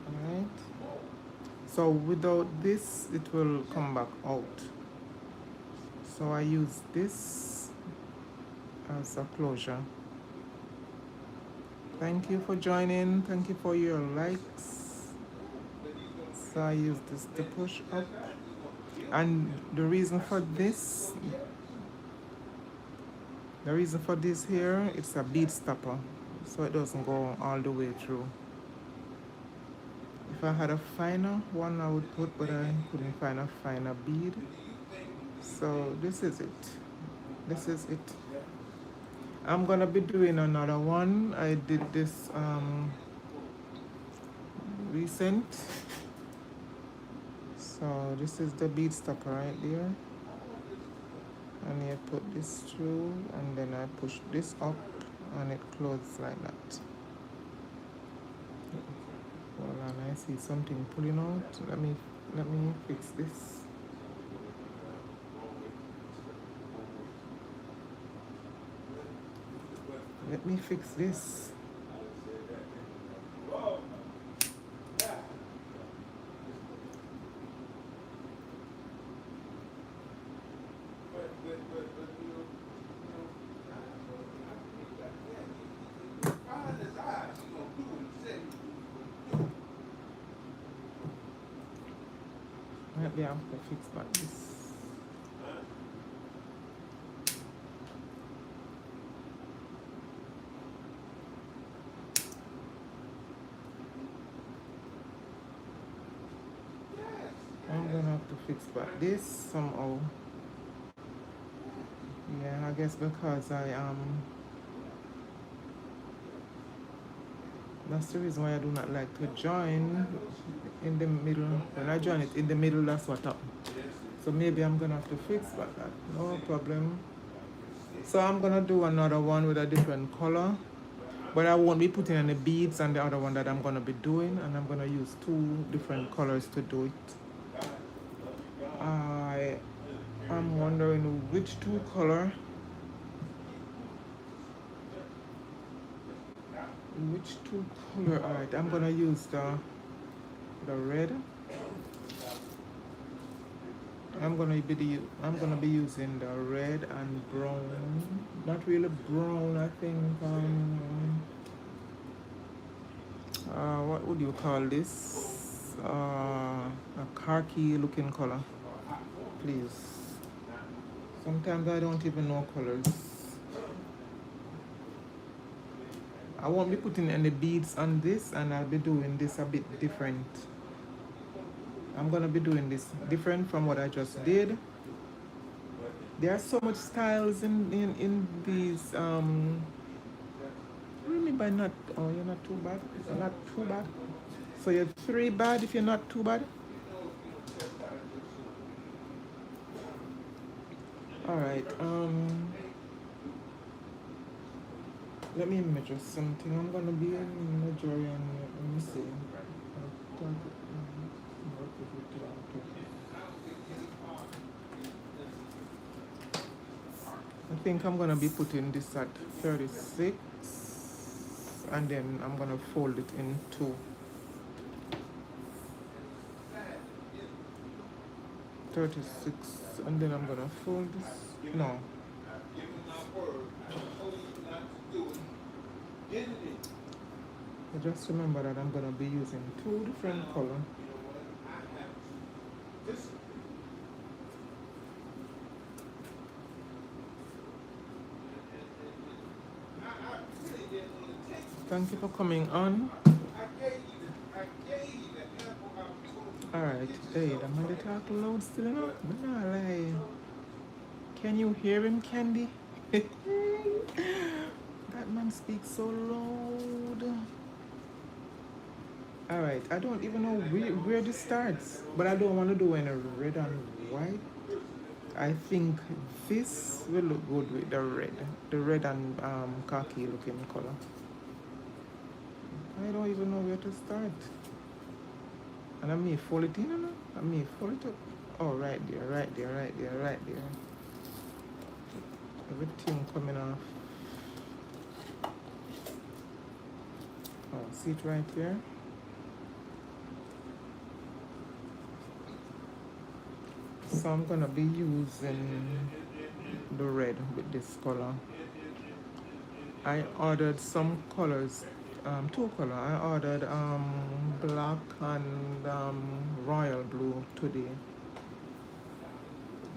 Alright. So without this, it will come back out. So I use this as a closure. Thank you for joining. Thank you for your likes. So I use this to push up. And the reason for this here, it's a bead stopper. So it doesn't go all the way through. If I had a finer one, I would put, but I couldn't find a finer bead. So this is it. This is it. I'm gonna be doing another one. I did this recent. So this is the bead stopper right there. And you put this through, and then I push this up, and it closes like that. Hold on, I see something pulling out. Let me fix this. Let me fix this. Maybe I have to fix like this. I'm gonna have to fix back this somehow. Yeah, I guess because that's the reason why I do not like to join in the middle. When I join it in the middle, that's what happens. So maybe I'm gonna have to fix back that. No problem. So I'm gonna do another one with a different color. But I won't be putting any beads on the other one that I'm gonna be doing, and I'm gonna use 2 different colors to do it. I'm wondering which 2 color. Which 2 color? Alright, I'm gonna use the red. I'm gonna be using the red and brown. Not really brown, I think. What would you call this? A khaki looking color. Please. Sometimes I don't even know colors. I won't be putting any beads on this, and I'll be doing this a bit different. I'm gonna be doing this different from what I just did. There are so much styles in these. What do you mean by not? Oh, you're not too bad. You're not too bad. So you're 3 bad if you're not too bad. All right. Let me measure something. I'm gonna be measuring. Let me see. I think I'm gonna be putting this at 36, and then I'm gonna fold it in 2. 36, and then I'm gonna fold this. No. I just remember that I'm gonna be using 2 different colors. Thank you for coming on. Alright, hey, the man talk loud still enough. But nah, lie. Can you hear him, Candy? That man speaks so loud. Alright, I don't even know where this starts. But I don't want to do any red and white. I think this will look good with the red. The red and khaki looking color. I don't even know where to start. And I may fold it in, or not? I may fold it up. Oh, right there, right there, right there, right there. Everything coming off. Oh, see it right here? So I'm gonna be using the red with this color. I ordered some colors, two color. I ordered black and royal blue today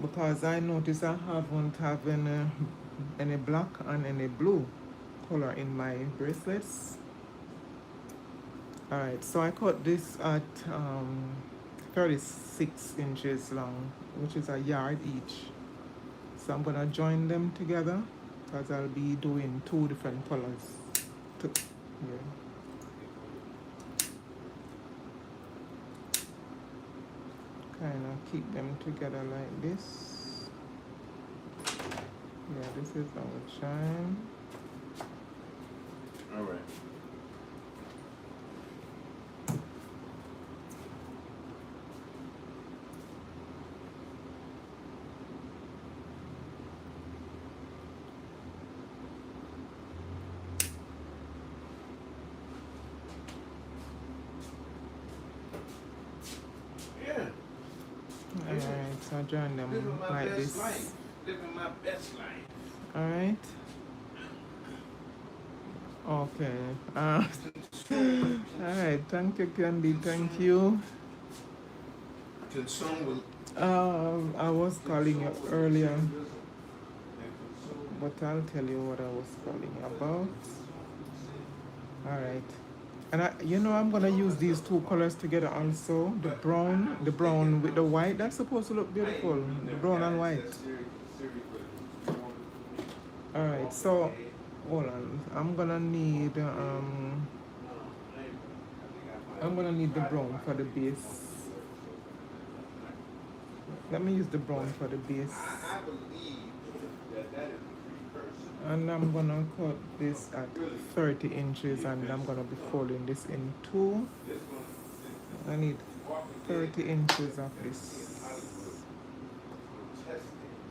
because I noticed I haven't have any black and any blue color in my bracelets. All right, so I cut this at 36 inches long, which is a yard each. So I'm gonna join them together because I'll be doing two different colors. Here. Kind of keep them together like this. Yeah, this is our chime. All right. Alright, so I join them like this. Living my best life. Alright. Okay. Alright, thank you, Candy. Thank you. Consume with. I was calling you earlier, but I'll tell you what I was calling you about. Alright. And I'm gonna use these two colors together also. The brown with the white. That's supposed to look beautiful. The brown and white. Alright, so hold on. I'm gonna need the brown for the base. Let me use the brown for the base. And I'm gonna cut this at 30 inches and I'm gonna be folding this in two. I need 30 inches of this.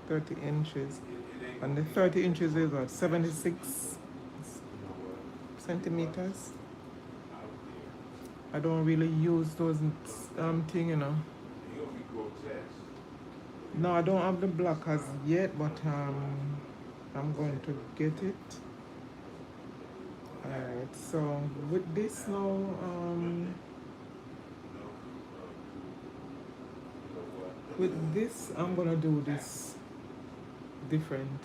30 inches. And the 30 inches is what? 76 centimeters. I don't really use those thing, No, I don't have the black as yet, but I'm going to get it. Alright, so with this now, with this I'm gonna do this different.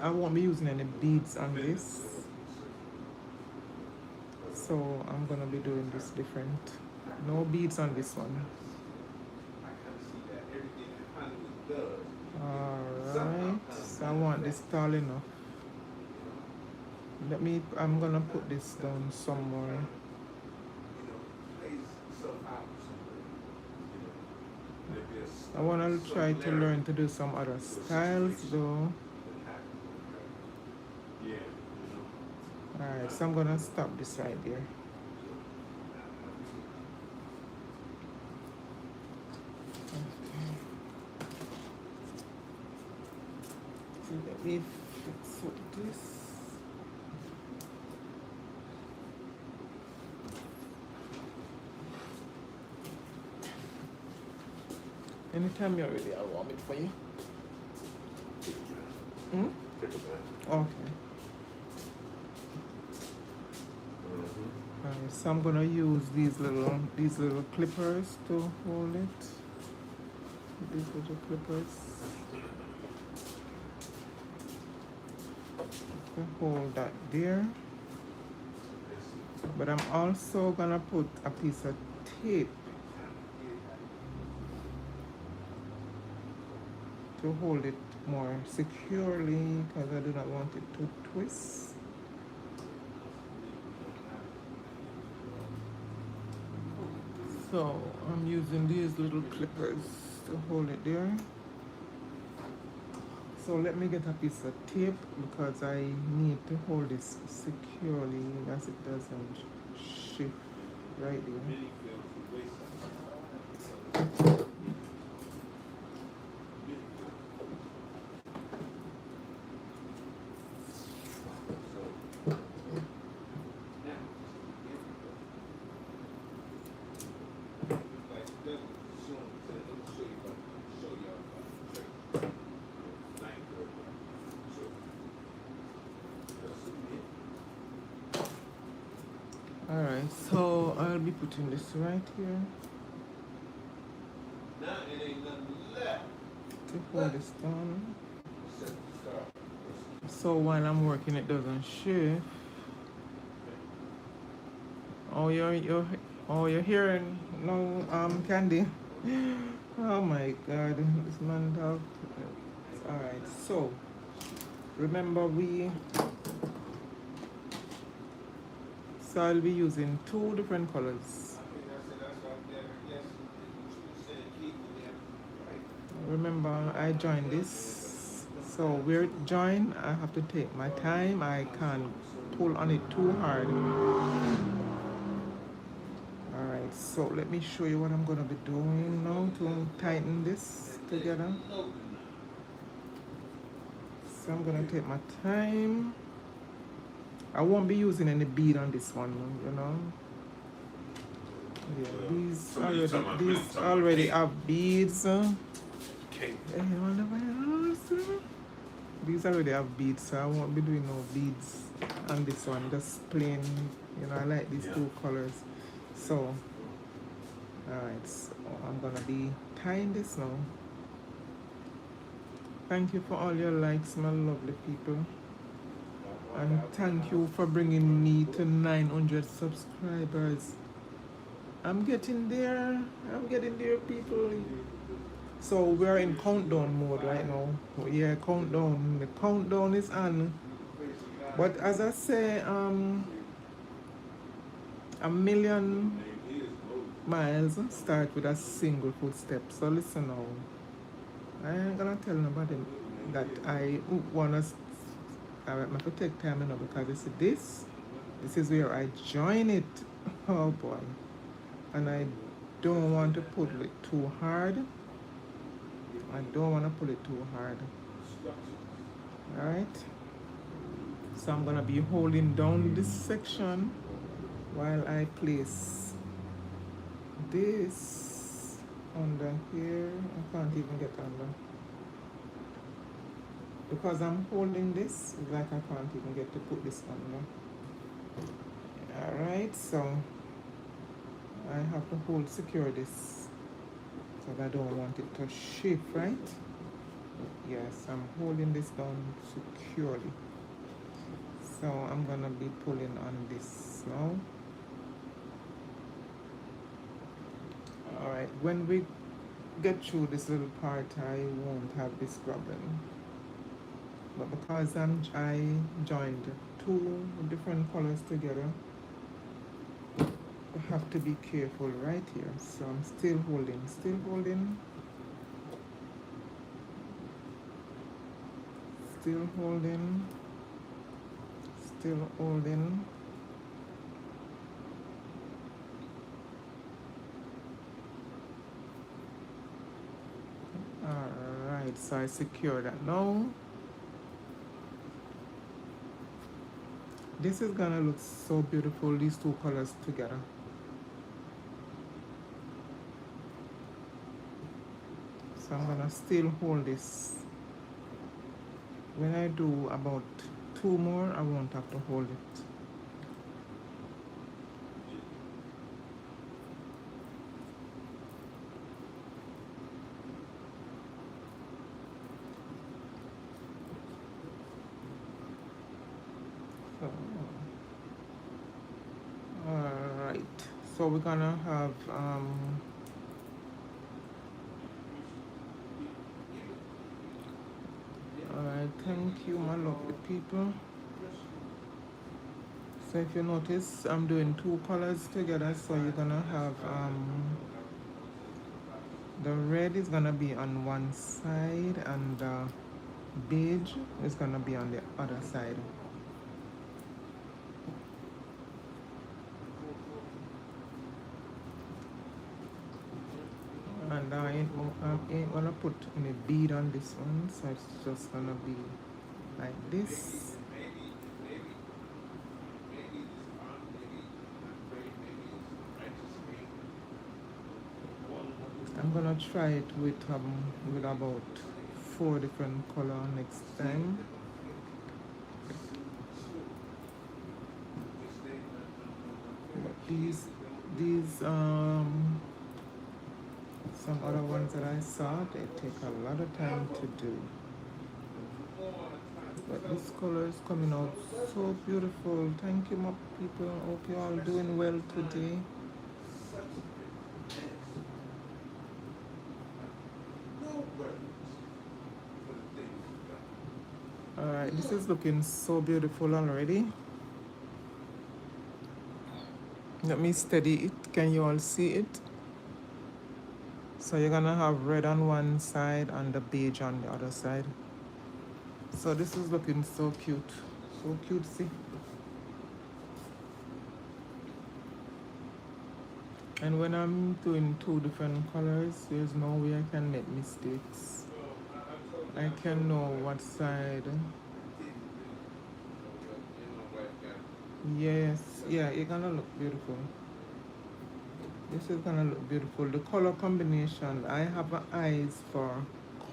I won't be using any beads on this, so I'm gonna be doing this different. No beads on this one. Alright, so I want this tall enough. I'm gonna put this down somewhere. I wanna try to learn to do some other styles though. Alright, so I'm gonna stop this right there. So let me fix up this. Anytime you're ready, I'll warm it for you. Okay. Alright, so I'm gonna use these little clippers to hold it. These little clippers to hold that there. But I'm also gonna put a piece of tape to hold it more securely because I do not want it to twist. So I'm using these little clippers to hold it there. So let me get a piece of tape because I need to hold this securely as it doesn't shift right there. Alright, so I'll be putting this right here Now it ain't nothing left. to hold this down. So while I'm working, it doesn't shift. Oh, you're hearing no Candy. Oh my God, this man dog. All right, so remember so I'll be using two different colors. Remember, I joined this. So where it join, I have to take my time. I can't pull on it too hard. Alright, so let me show you what I'm gonna be doing now to tighten this together. So I'm gonna take my time. I won't be using any bead on this one, you know. Yeah, these already have beads. These already have beads, so I won't be doing no beads on this one. Just plain, you know. I like these two colors. So, alright, so I'm gonna be tying this now. Thank you for all your likes, my lovely people. And thank you for bringing me to 900 subscribers. I'm getting there. I'm getting there, people. So we're in countdown mode right now. Yeah, countdown. The countdown is on. But as I say, a million miles start with a single footstep. So listen now. I ain't gonna tell nobody that I wanna. I have to take time, you know, because you see this is where I join it. Oh boy. And I don't want to pull it too hard. I don't want to pull it too hard. Alright. So I'm gonna be holding down this section while I place this under here. I can't even get under. Because I'm holding this, it's like I can't even get to put this under. Alright, so I have to hold secure this because I don't want it to shift, right? Yes, I'm holding this down securely. So I'm gonna be pulling on this now. Alright, when we get through this little part, I won't have this problem. But because I joined two different colors together, I have to be careful right here. So I'm still holding, still holding, still holding, still holding. Alright, so I secure that now. This is gonna look so beautiful, these two colors together. So I'm gonna still hold this. When I do about two more, I won't have to hold it. So, alright, so we're gonna have alright, thank you my lovely people. So if you notice, I'm doing two colors together, so you're gonna have the red is gonna be on one side and the beige is gonna be on the other side. And I ain't gonna put any bead on this one, so it's just gonna be like this. I'm gonna try it with about 4 different color next time. these these some other ones that I saw, they take a lot of time to do. But this color is coming out so beautiful. Thank you, my people. Hope you're all doing well today. Alright, this is looking so beautiful already. Let me steady it. Can you all see it? So you're gonna have red on one side and the beige on the other side. So this is looking so cute. So cutesy. And when I'm doing two different colors, there's no way I can make mistakes. I can know what side. Yes, yeah, it's gonna look beautiful. This is gonna look beautiful. The color combination, I have eyes for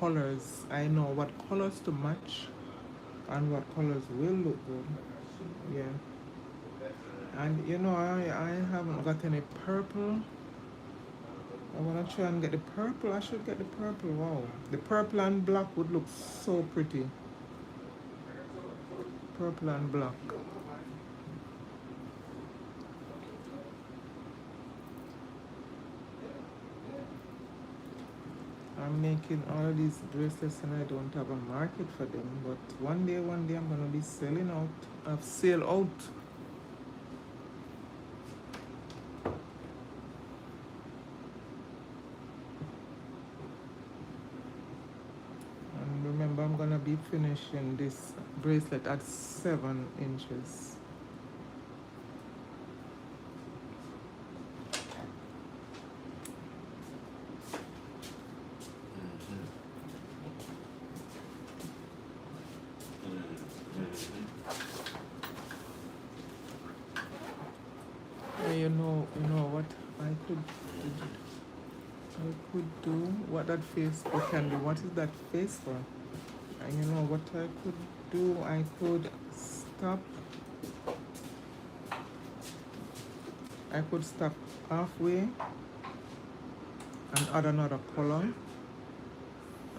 colors. I know what colors to match and what colors will look good. Yeah. And you know, I haven't got any purple. I wanna try and get the purple. I should get the purple. Wow. The purple and black would look so pretty. Purple and black. I'm making all these bracelets and I don't have a market for them. But one day I'm gonna be selling out. I've sale out. And remember, I'm gonna be finishing this bracelet at 7 inches. And you know what I could do, what that Facebook can do. What is that face for? And you know what I could do? I could stop. I could stop halfway and add another color,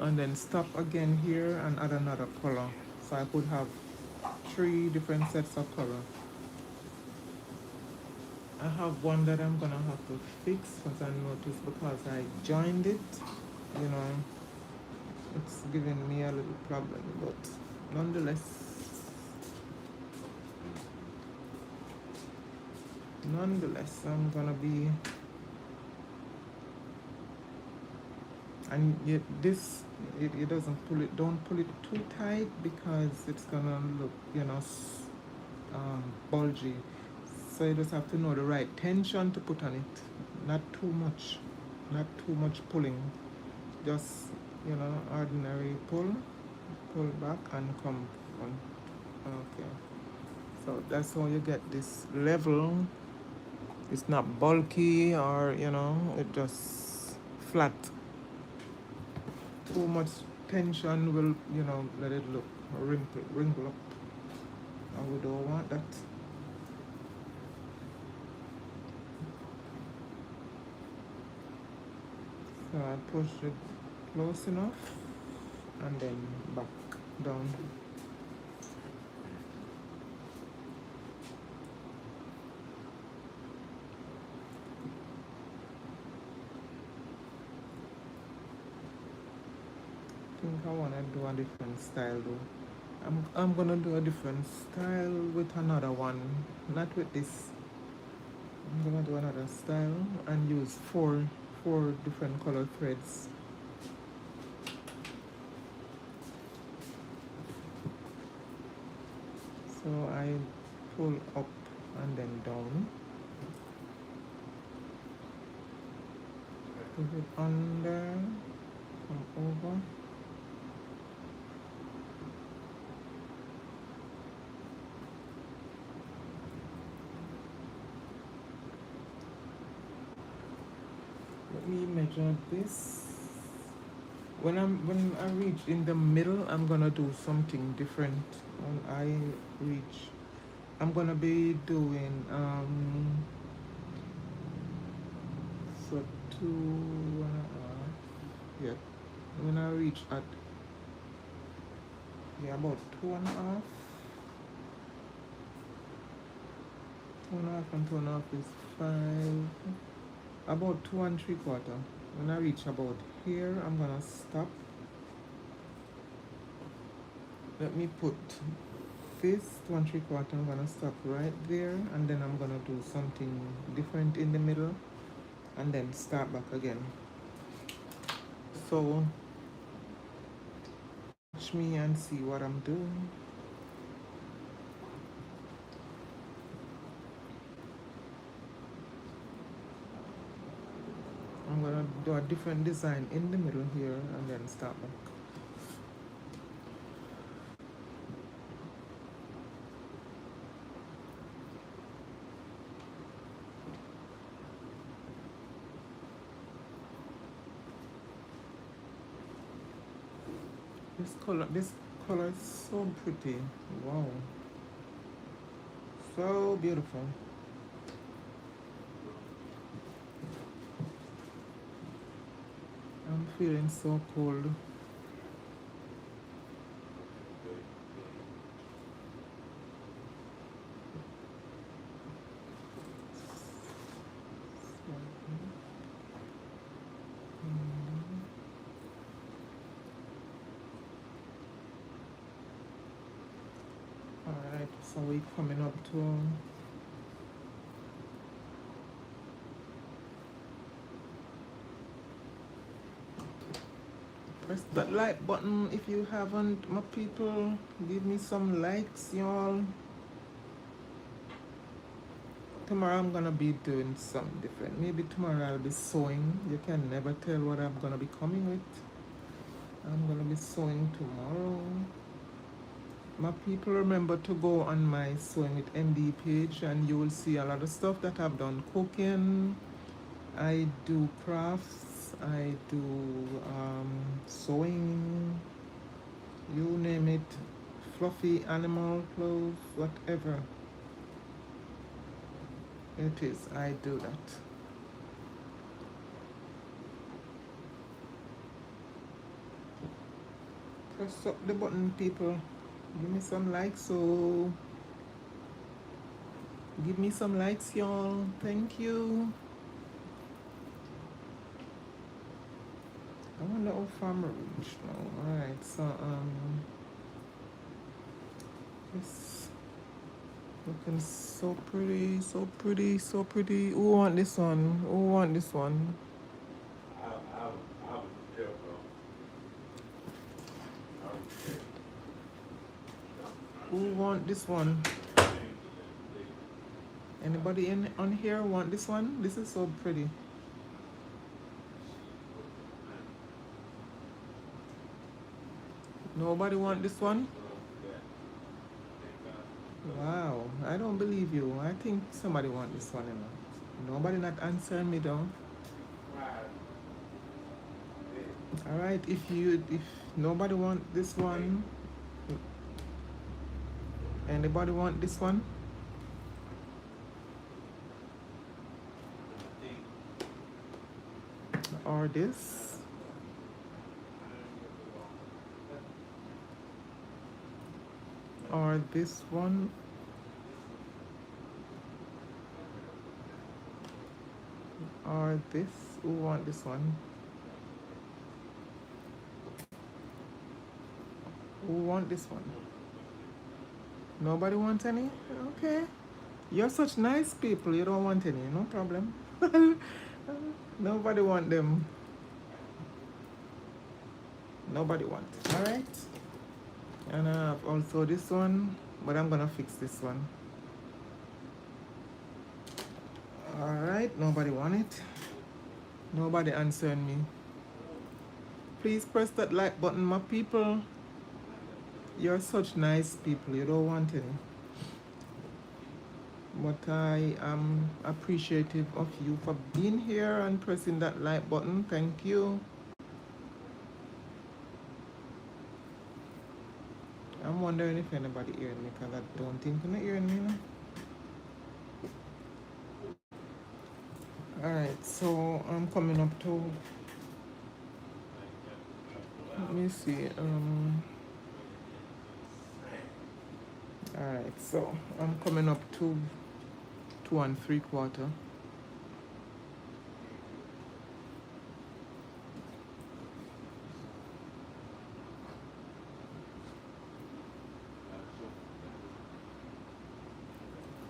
and then stop again here and add another color. So I could have 3 different sets of color. I have one that I'm gonna have to fix because I noticed because I joined it, you know, it's giving me a little problem, but nonetheless, I'm gonna be, and it doesn't pull it, don't pull it too tight because it's gonna look, you know, bulgy. So you just have to know the right tension to put on it. Not too much pulling. Just, you know, ordinary pull back and come on. Okay. So that's how you get this level. It's not bulky or, you know, it just flat. Too much tension will, you know, let it look wrinkle up. And we don't want that. So I push it close enough and then back down. I think I want to do a different style though. I'm gonna do a different style with another one, not with this. I'm gonna do another style and use four different color threads. So I pull up and then down. Put it under, come over. Let me measure this. When I reach in the middle, I'm gonna do something different. When I reach, I'm gonna be doing So 2.5. Yeah. When I reach at about 2.5. 2.5 and 2.5 is 5. About 2 3/4. When I reach about here, I'm gonna stop. Let me put this 2 3/4. I'm gonna stop right there, and then I'm gonna do something different in the middle, and then start back again. So watch me and see what I'm doing. I'm gonna do a different design in the middle here and then start back. This color is so pretty. Wow. So beautiful. I'm feeling so cold. Alright, so we're coming up to press that like button if you haven't, my people. Give me some likes, y'all. Tomorrow I'm gonna be doing something different. Maybe tomorrow I'll be sewing. You can never tell what I'm gonna be coming with. I'm gonna be sewing tomorrow. My people, remember to go on my Sewing with MD page and you will see a lot of stuff that I've done. Cooking, I do crafts, I do sewing, you name it, fluffy animal clothes, whatever it is, I do that. Press up the button, people. Give me some likes, so give me some likes, y'all. Thank you. I wonder how far I'm reached now. Alright, so this looking so pretty, so pretty, so pretty. Who want this one? Who want this one? Who want this one? Anybody on here want this one? This is so pretty. Nobody want this one? Wow, I don't believe you. I think somebody want this one, you know. Nobody not answering me though. Alright, if nobody want this one, anybody want this one? Or this? Or this one? Or this? Who want this one? Who want this one? Nobody want any? Okay. You're such nice people. You don't want any. No problem. Nobody want them. Nobody want. Alright. And I have also this one. But I'm gonna fix this one. Alright. Nobody want it. Nobody answering me. Please press that like button, my people. You're such nice people. You don't want any. But I am appreciative of you for being here and pressing that like button. Thank you. I'm wondering if anybody hearing me, because I don't think you're hearing me now. Alright, so I'm coming up to, let me see, alright, so I'm coming up to 2 3/4.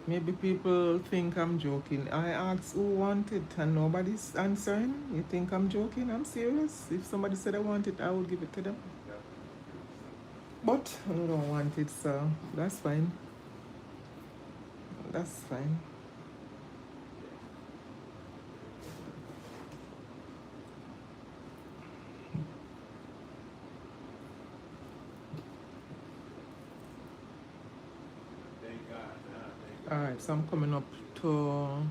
Maybe people think I'm joking. I asked who want it and nobody's answering. You think I'm joking? I'm serious. If somebody said I want it, I will give it to them. But I don't want it, so that's fine. That's fine. Alright, so I'm coming up to,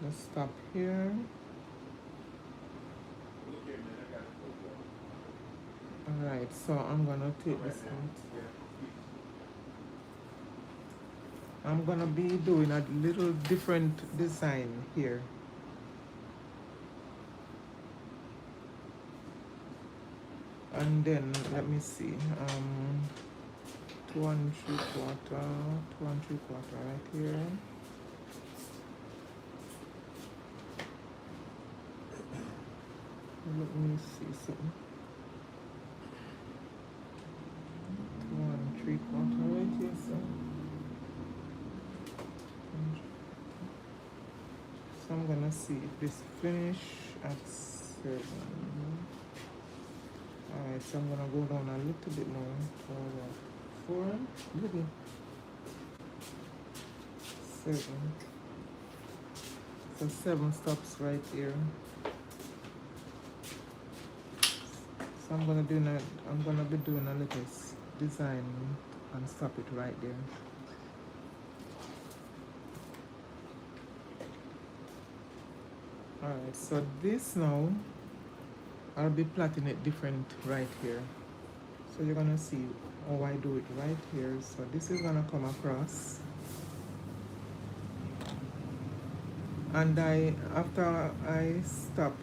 let's stop here. Alright, so I'm gonna take this out. I'm gonna be doing a little different design here. And then let me see. 2 3/4, 2 3/4 right here. Let me see something. 2 3/4 right here, so. So I'm gonna see if this finish at 7. Alright, so I'm gonna go down a little bit more to about 4. Little 7. So 7 stops right here. So I'm gonna be doing a little design and stop it right there. Alright, so this now I'll be plotting it different right here. So you're gonna see how I do it right here. So this is gonna come across. And after I stop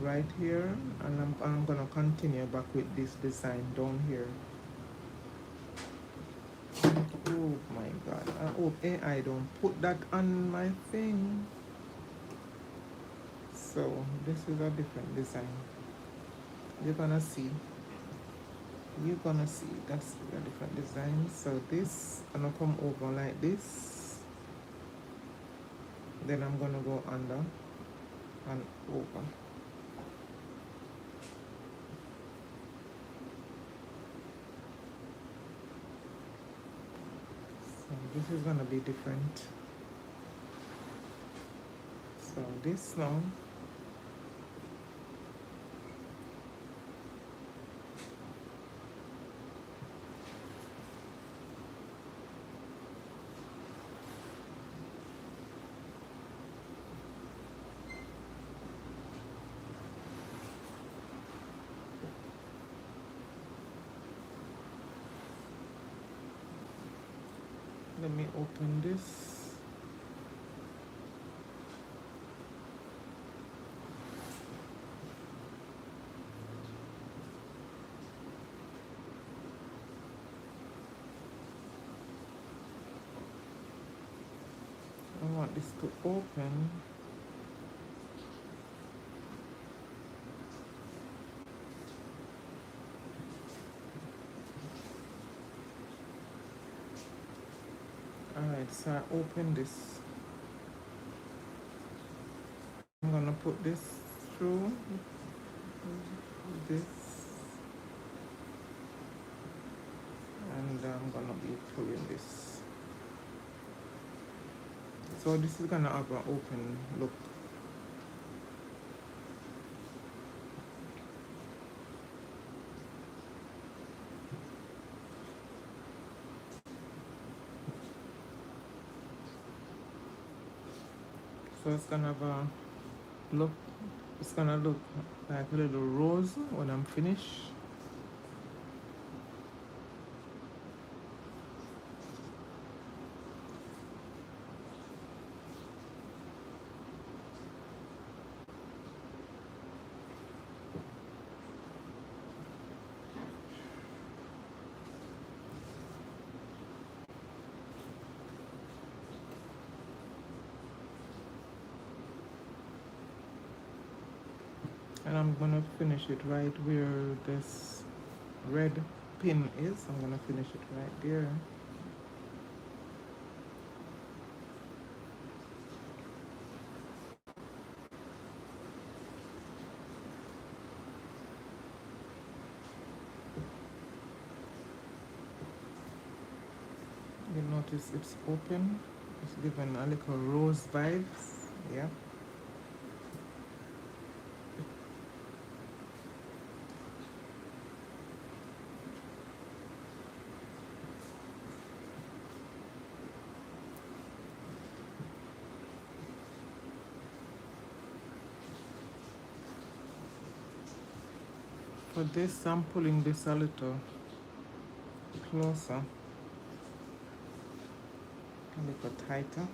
right here, and I'm gonna continue back with this design down here. Oh my god, I hope AI don't put that on my thing. So this is a different design. You're gonna see. That's a different design. So this gonna come over like this. Then I'm gonna go under and over. So this is gonna be different. So this now, let me open this. I want this to open. Alright, so I open this. I'm gonna put this through this, and I'm gonna be pulling this. So this is gonna have an open look. So it's gonna have a look. It's gonna look like a little rose when I'm finished. And I'm gonna finish it right where this red pin is. I'm gonna finish it right there. You notice it's open. It's giving a little rose vibes. Yeah. For this, I'm pulling this a little closer, a little tighter.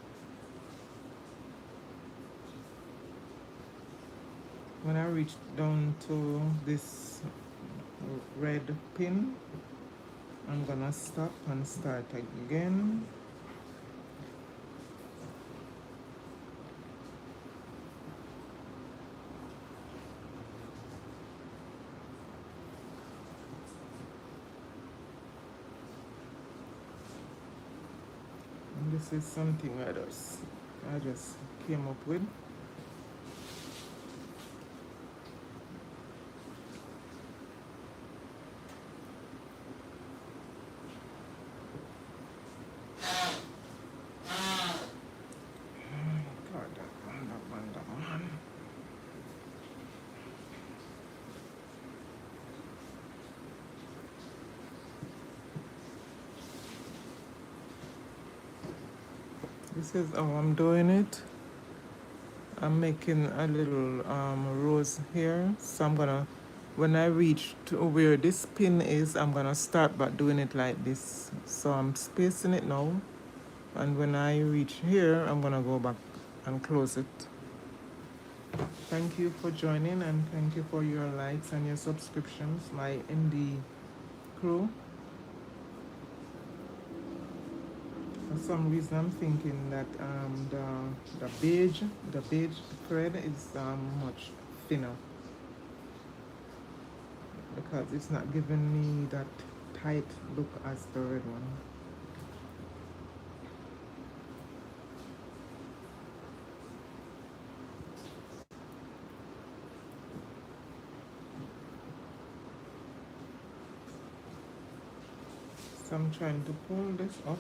When I reach down to this red pin, I'm gonna stop and start again. And this is something I just came up with. God, that man. This is how I'm doing it. I'm making a little rose here. So I'm gonna, when I reach to where this pin is, I'm gonna start by doing it like this. So I'm spacing it now. And when I reach here, I'm gonna go back and close it. Thank you for joining and thank you for your likes and your subscriptions, my indie crew. For some reason, I'm thinking that the beige thread is much thinner because it's not giving me that tight look as the red one. So I'm trying to pull this up,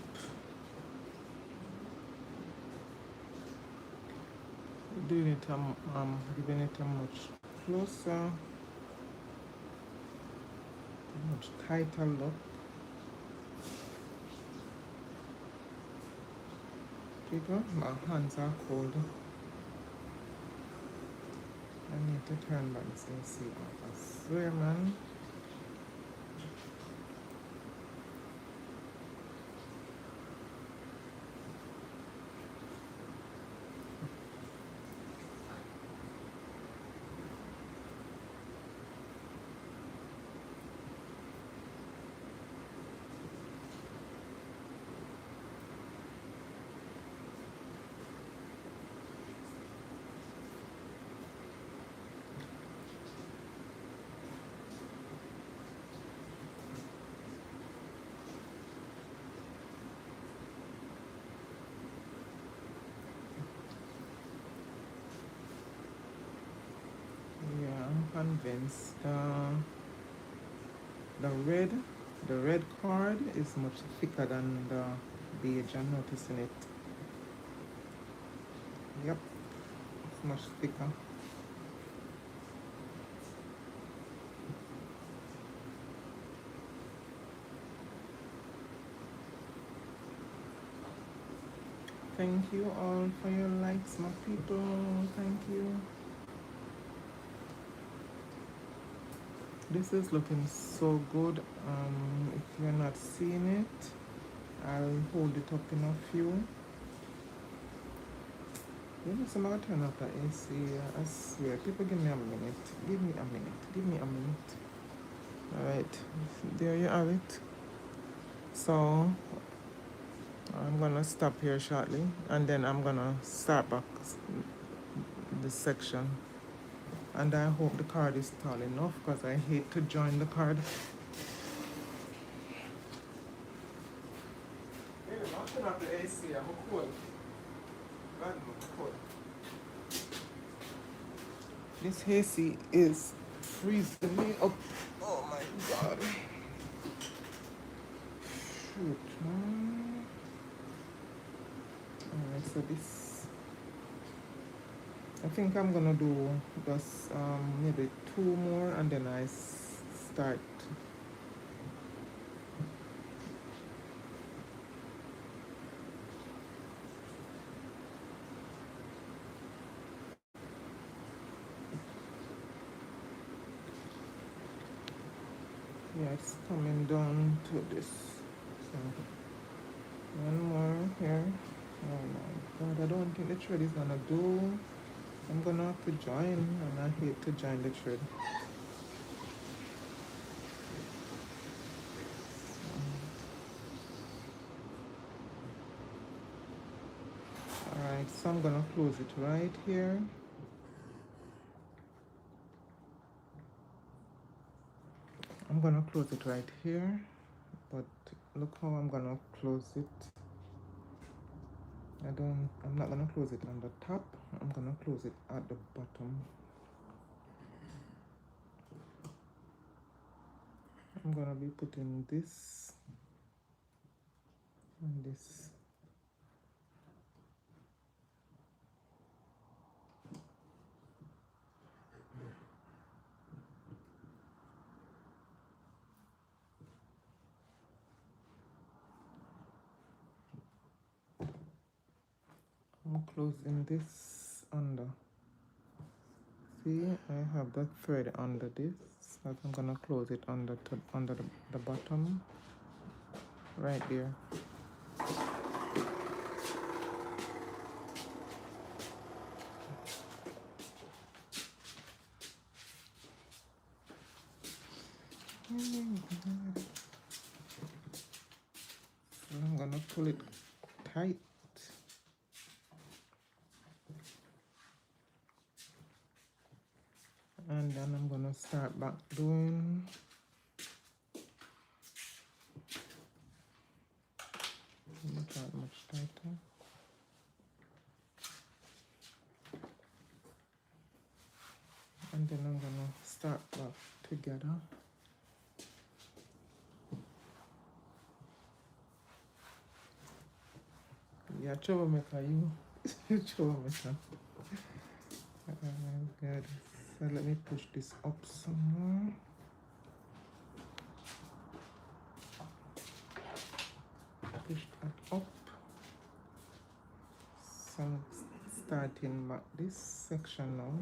doing it, giving it a much closer, much tighter look. People, my hands are cold. I need to turn back and see. I swear, man. Yeah, I'm convinced. The red, the red card is much thicker than the beige. I'm noticing it. Yep, it's much thicker. Thank you all for your likes, my people. Thank you. This is looking so good. If you're not seeing it, I'll hold it up in a few. You know, I'm gonna turn off the AC. I swear, people, give me a minute. Give me a minute. Give me a minute. All right, there you have it. So I'm gonna stop here shortly, and then I'm gonna start back this section And I hope the card is tall enough because I hate to join the card. I'm turning off the AC. I'm cold. God, I'm cold. This AC is freezing me up. Oh my God. Shoot, man. Alright, so this, I think I'm gonna do just maybe 2 more and then I start. Yeah, it's coming down to this. So, one more here. Oh my God, I don't think the thread is gonna do. I'm gonna have to join, and I hate to join the thread. Alright, so I'm gonna close it right here. I'm gonna close it right here, but look how I'm gonna close it. I'm not gonna close it on the top. I'm gonna close it at the bottom. I'm gonna be putting this and this. I'm closing this under. See, I have the thread under this, so I'm gonna close it under the bottom, right there. So I'm gonna pull it tight. And then I'm gonna start back doing. Make that much tighter. And then I'm gonna start back together. Yeah, troublemaker, you. You troublemaker. Good. So let me push this up some more. Push that up. So I'm starting back this section now.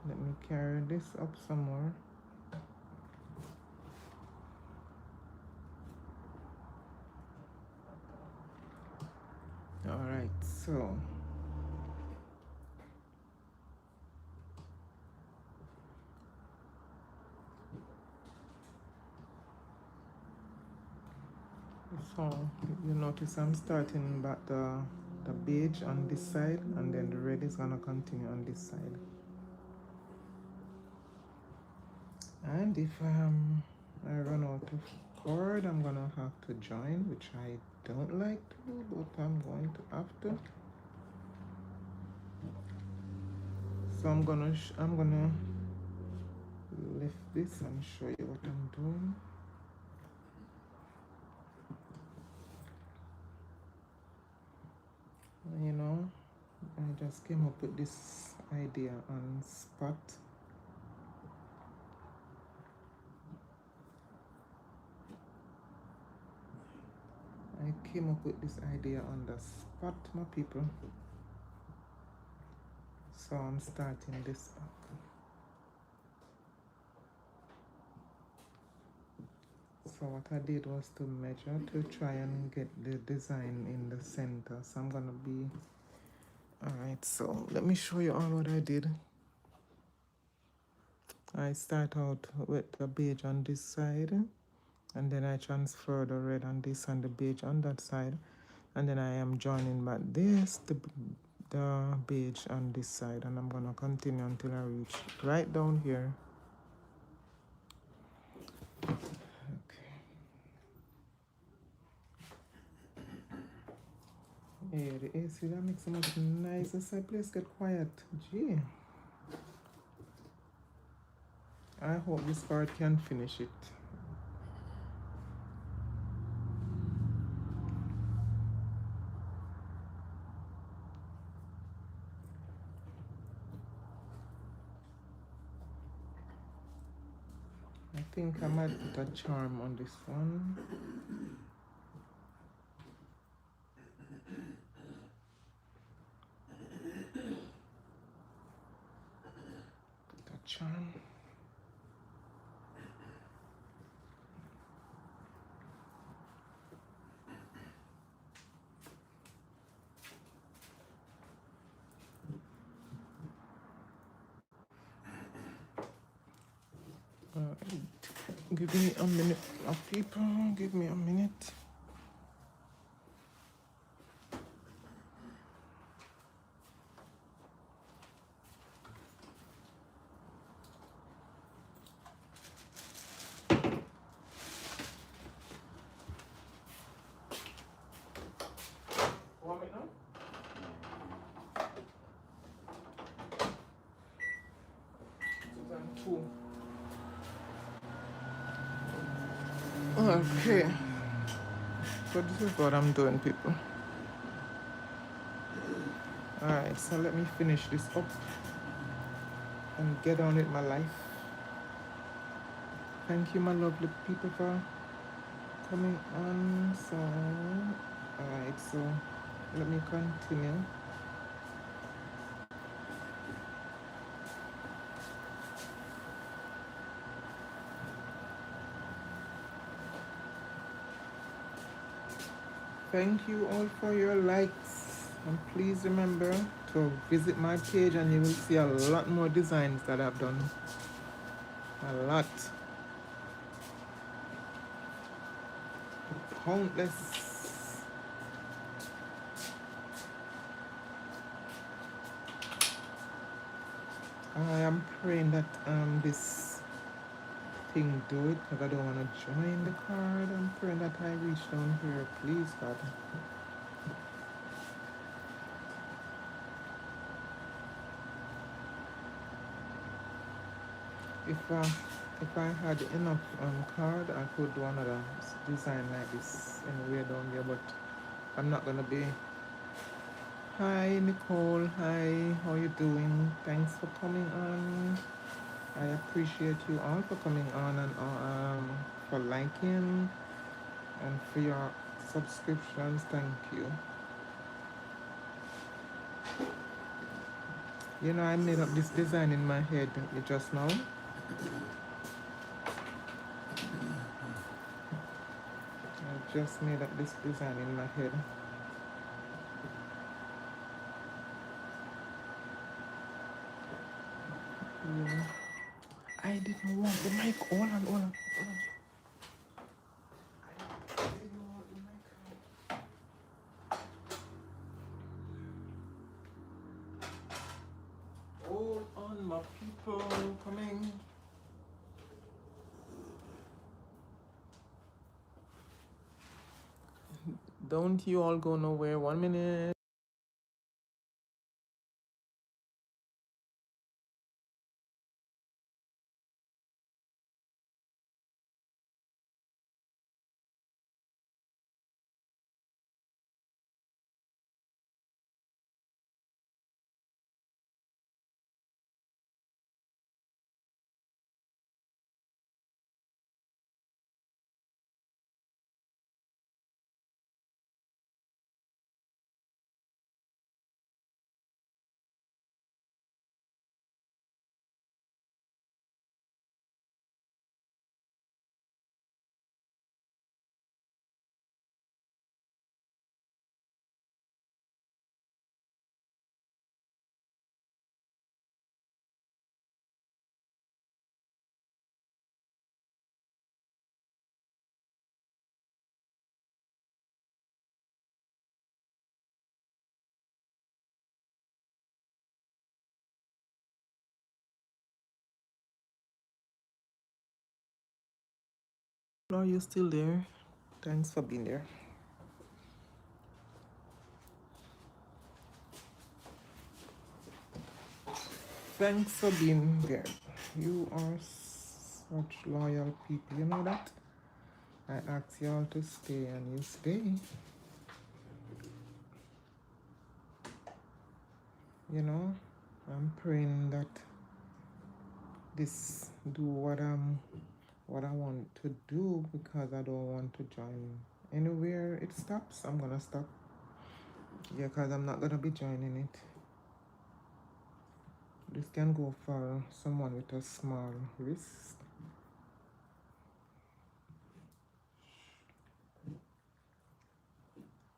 Let me carry this up some more. All right, so you notice I'm starting back the beige on this side, and then the red is gonna continue on this side. And if I run out of cord, I'm gonna have to join, which I don't like to, but I'm going to have to. So I'm gonna lift this and show you what I'm doing. You know, I just came up with this idea on spot. I came up with this idea on the spot, my people. So I'm starting this back. So what I did was to measure to try and get the design in the center. So I'm gonna be, all right, so let me show you all what I did. I start out with the beige on this side, and then I transfer the red on this and the beige on that side, and then I am joining back this, the beige on this side, and I'm gonna continue until I reach right down here. Okay. Yeah, the AC that makes it much nicer so place get quiet. Gee. I hope this part can finish it. I think I might put a charm on this one. Put a charm. Give me a minute, people. Give me a minute. Want me now? 2002. Okay. So this is what I'm doing, people. Alright, so let me finish this up and get on with my life. Thank you, my lovely people, for coming on. So, alright, so let me continue. Thank you all for your likes, and please remember to visit my page and you will see a lot more designs that I've done. A lot. Countless. I am praying that this thing do it, because I don't want to join the card. I'm praying that I reach down here, please God. If I had enough card, I could do another design like this anywhere down there, but I'm not gonna be. Hi Nicole, hi, how you doing? Thanks for coming on. I appreciate you all for coming on and for liking and for your subscriptions. Thank you. You know, I made up this design in my head just now. I just made up this design in my head. Yeah. I didn't want the mic. Hold on, hold on, hold on. I didn't want the mic. Hold on, my people coming. Don't you all go nowhere. 1 minute. Are you still there? Thanks for being there. Thanks for being there. You are such loyal people. You know that? I asked y'all to stay and you stay. You know, I'm praying that this do what I want to do, because I don't want to join anywhere it stops. I'm gonna stop. Yeah, because I'm not gonna be joining it. This can go for someone with a small risk.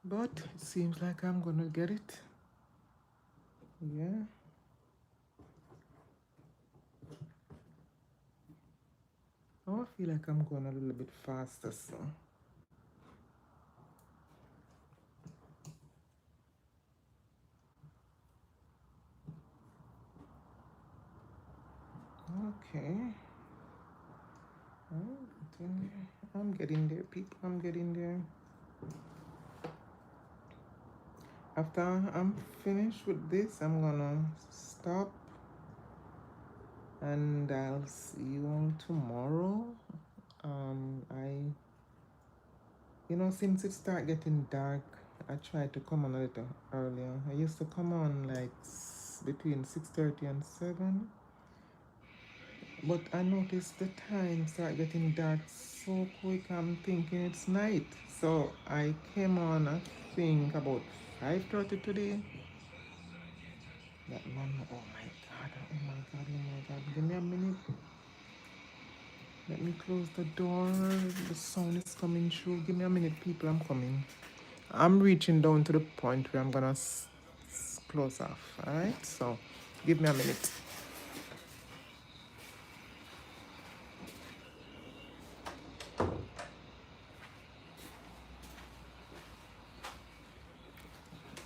But it seems like I'm gonna get it. Yeah. Oh, I feel like I'm going a little bit faster, so. Okay. Oh, I'm getting there, people. I'm getting there. After I'm finished with this, I'm gonna stop and I'll see you all tomorrow. Since it start getting dark, I try to come on a little earlier. I used to come on like between 6:30 and 7. But I noticed the time start getting dark so quick. I'm thinking it's night. So I came on, I think about 5:30 today. That man, oh my god, oh my god, oh my god. Give me a minute. Let me close the door. The sound is coming through. Give me a minute, people. I'm coming. I'm reaching down to the point where I'm gonna close off. Alright, so give me a minute.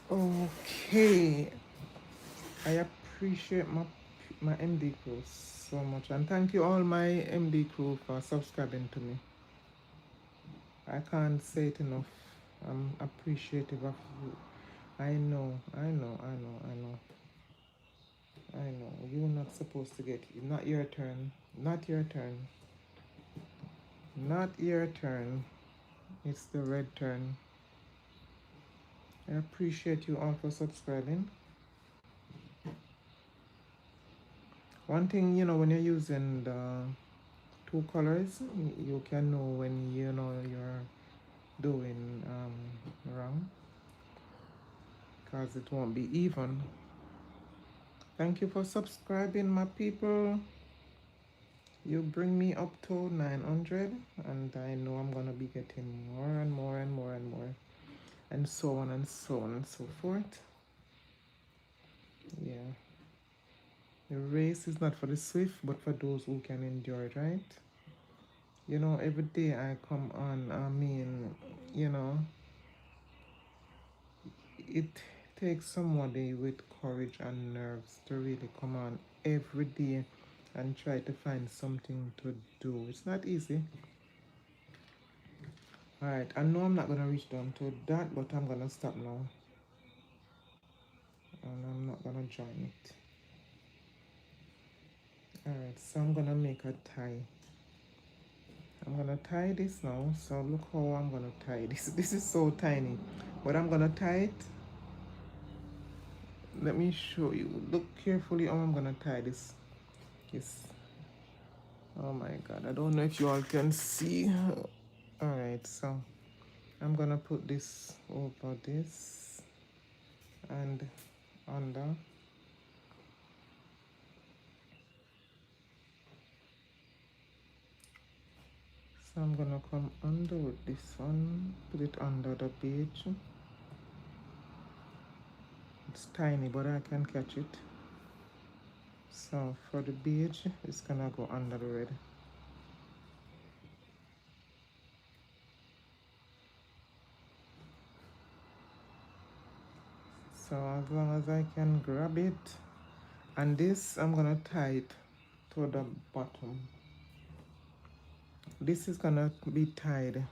Okay, I appreciate my MD crew so much, and thank you all my MD crew for subscribing to me. I can't say it enough. I'm appreciative of you. I know, I know, I know, I know. I know. You're not supposed to get it. Not your turn. Not your turn. Not your turn. It's the red turn. I appreciate you all for subscribing. One thing, when you're using the two colors, you can know when you're doing wrong, because it won't be even. Thank you for subscribing, my people. You bring me up to 900, and I know I'm gonna be getting more and more and more and more, and so on and so on and so forth. Yeah, the race is not for the swift but for those who can endure it, right? Every day I come on, you know it takes somebody with courage and nerves to really come on every day and try to find something to do. It's not easy. Alright, I know I'm not gonna reach down to that, but I'm gonna stop now. And I'm not gonna join it. Alright, so I'm gonna make a tie. I'm gonna tie this now. So look how I'm gonna tie this. This is so tiny, but I'm gonna tie it. Let me show you. Look carefully how I'm gonna tie this. Yes. Oh my god, I don't know if you all can see. Alright, so I'm gonna put this over this and under. So I'm gonna come under with this one, put it under the page. It's tiny, but I can catch it. So for the beige, it's gonna go under the red. So as long as I can grab it, and this I'm gonna tie it to the bottom. This is gonna be tied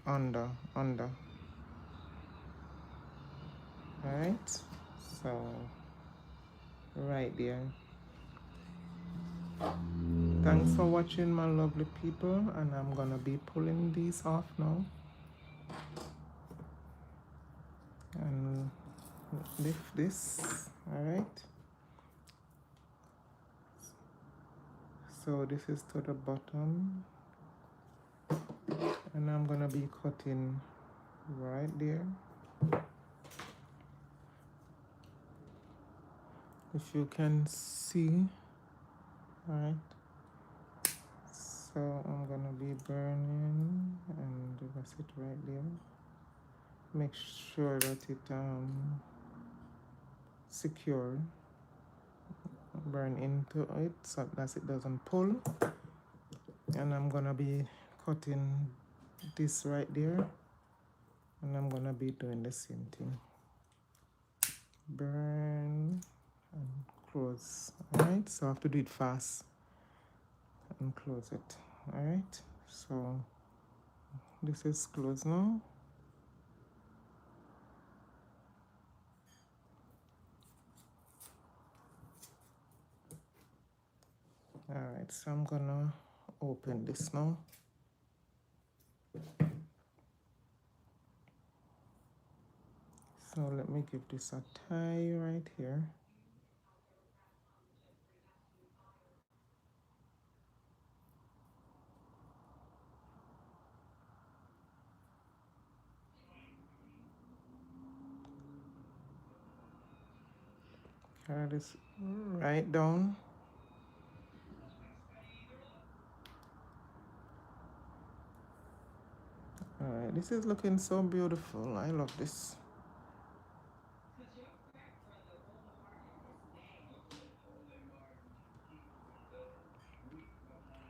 under, right? So right there. Thanks for watching, my lovely people, and I'm gonna be pulling these off now and lift this. All right, so this is to the bottom, and I'm gonna be cutting right there. If you can see, all right, so I'm gonna be burning and that's it right there. Make sure that it secure, burn into it so that it doesn't pull. And I'm gonna be cutting this right there, and I'm gonna be doing the same thing. Burn and close. All right, so I have to do it fast and close it. All right, so this is closed now. All right, so I'm gonna open this now. So let me give this a tie right here. Carry this right down. All right, this is looking so beautiful. I love this.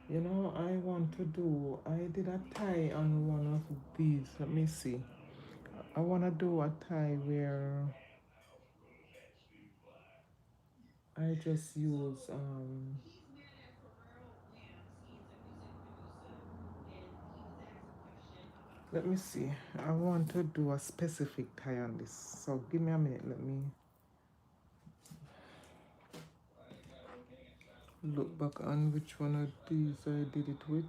You know, I did a tie on one of these. Let me see. I want to do a tie where I just use, let me see. I want to do a specific tie on this. So give me a minute. Let me look back on which one of these I did it with.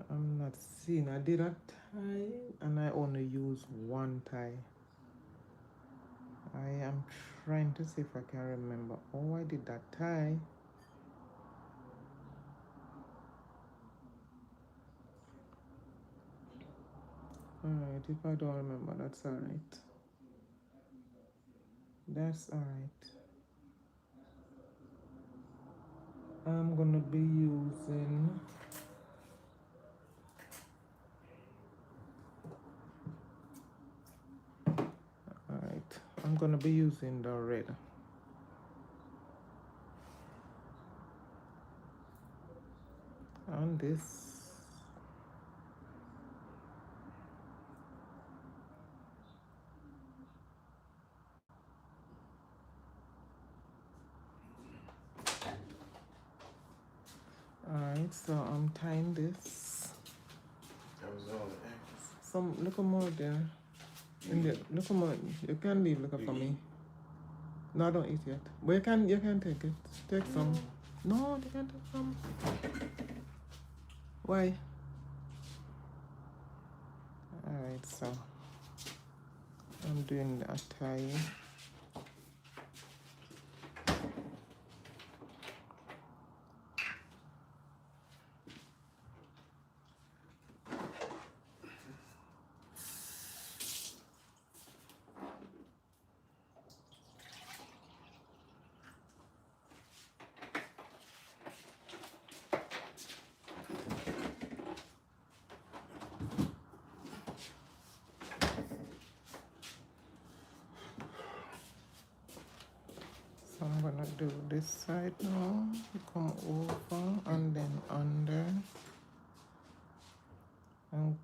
I'm not seeing. I did a tie and I only use one tie. I am trying to see if I can remember. Oh, I did that tie. Alright, if I don't remember, that's alright. That's alright. I'm gonna be using alright. I'm gonna be using the red. On this. Alright, so I'm tying this. That was all the ankles. Some look more there. In the look more. You can leave look for me. No, I don't eat yet. But you can take it. Take some. No, you can take some. Why? Alright, so I'm doing a tie. So I'm gonna do this side now. Come over and then under.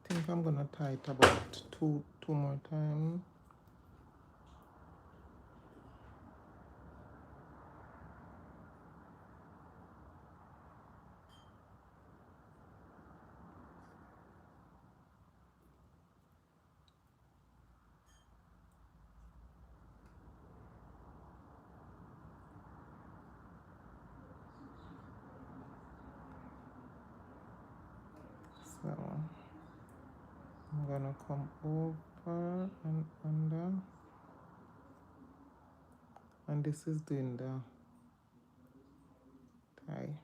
think I'm gonna tie it about two more times. So I'm gonna come over and under, and this is doing the tie.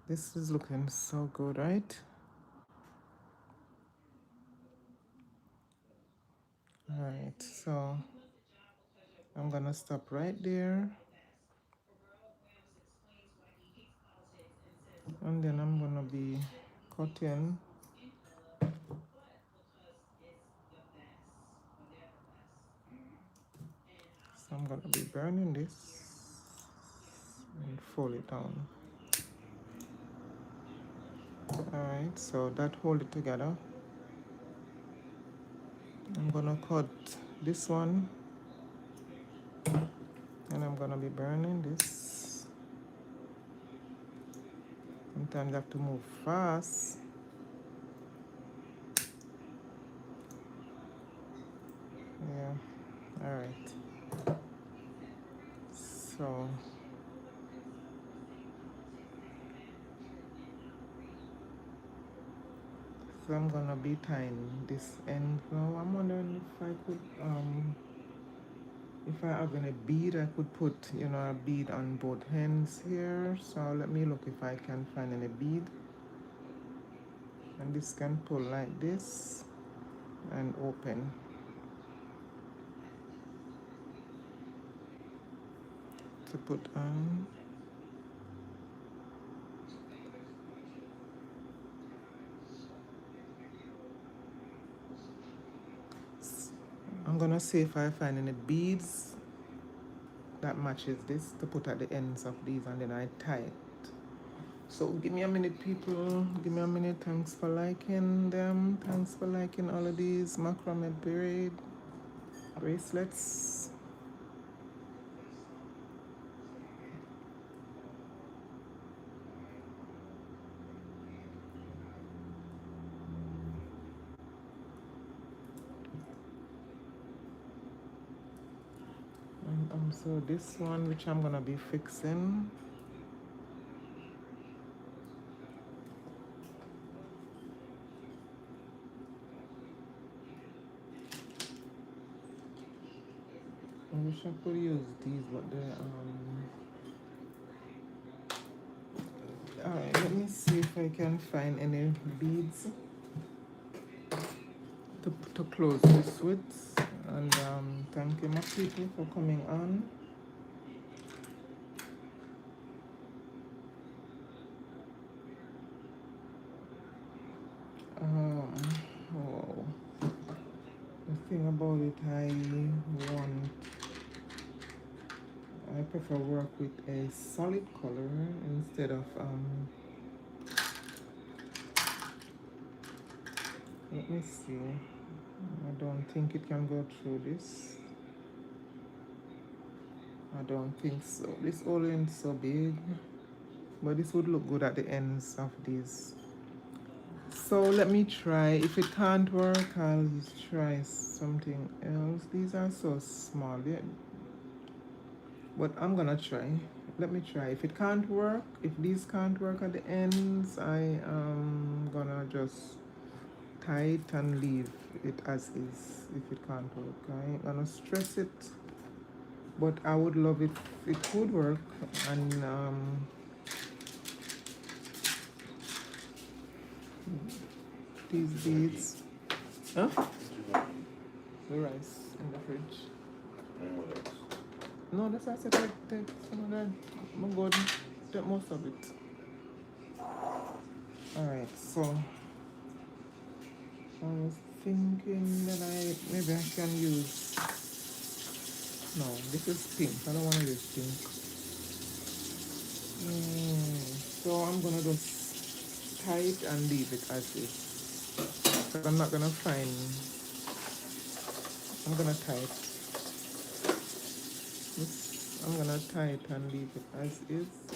This is looking so good, right? All right, so I'm gonna stop right there, and then I'm gonna be cutting. So I'm gonna be burning this and fold it down. Alright, so that hold it together. I'm gonna cut this one, and I'm gonna be burning this. Sometimes you have to move fast. Yeah, alright. So I'm gonna be tying this end now. I'm wondering if I could if I have any bead, I could put, you know, a bead on both ends here. So let me look if I can find any bead. And this can pull like this and open. To put on. I'm gonna see if I find any beads that matches this to put at the ends of these, and then I tie it. So give me a minute, people. Give me a minute. Thanks for liking them. Thanks for liking all of these macrame braid bracelets. And also this one, which I'm gonna be fixing. I wish I could use these, but they're alright, let me see if I can find any beads to close this with. And thank you, my people, for coming on. Wow. The thing about it, I prefer work with a solid color instead of let me see. I don't think it can go through this. I don't think so. This all ends so big, but this would look good at the ends of these. So let me try. If it can't work, I'll try something else. These are so small, but I'm gonna try. Let me try. If it can't work, if these can't work at the ends, I am gonna just tie it and leave it as is. If it can't work, I ain't gonna stress it, but I would love it if it could work. And these beads, huh? The rice in the fridge. And what else? No, that's why I said take some of that. I'm going to take most of it. Alright, so I was thinking that maybe I can use No, this is pink. I don't want to use pink. So I'm gonna just tie it and leave it as is. But I'm not gonna find. I'm gonna tie it. I'm gonna tie it and leave it as is. So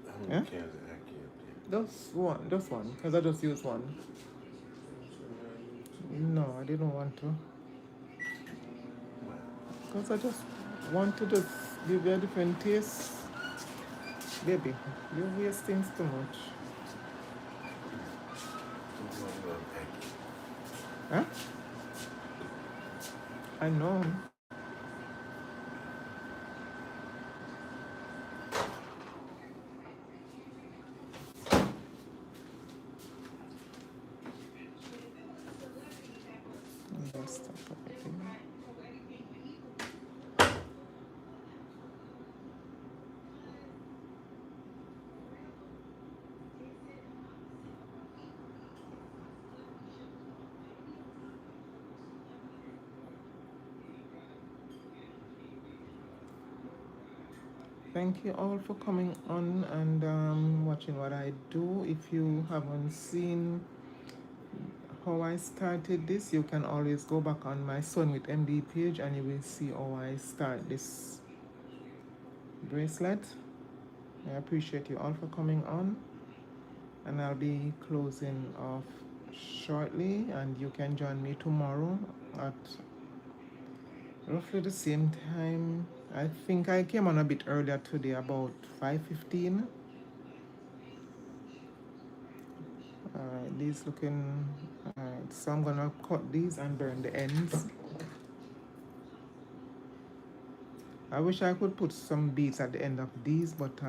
how many Yeah? cans of Ackee up there? Just one, because I just used one. No, I didn't want to. Because I just want to just give you a different taste. Baby, you waste things too much. Huh? I know. Let's stop everything. Thank you all for coming on and watching what I do. If you haven't seen how I started this, you can always go back on my Son with MD page and you will see how I start this bracelet. I appreciate you all for coming on, and I'll be closing off shortly, and you can join me tomorrow at roughly the same time. I think I came on a bit earlier today, about 5:15. Alright, these looking alright, so I'm gonna cut these and burn the ends. I wish I could put some beads at the end of these, but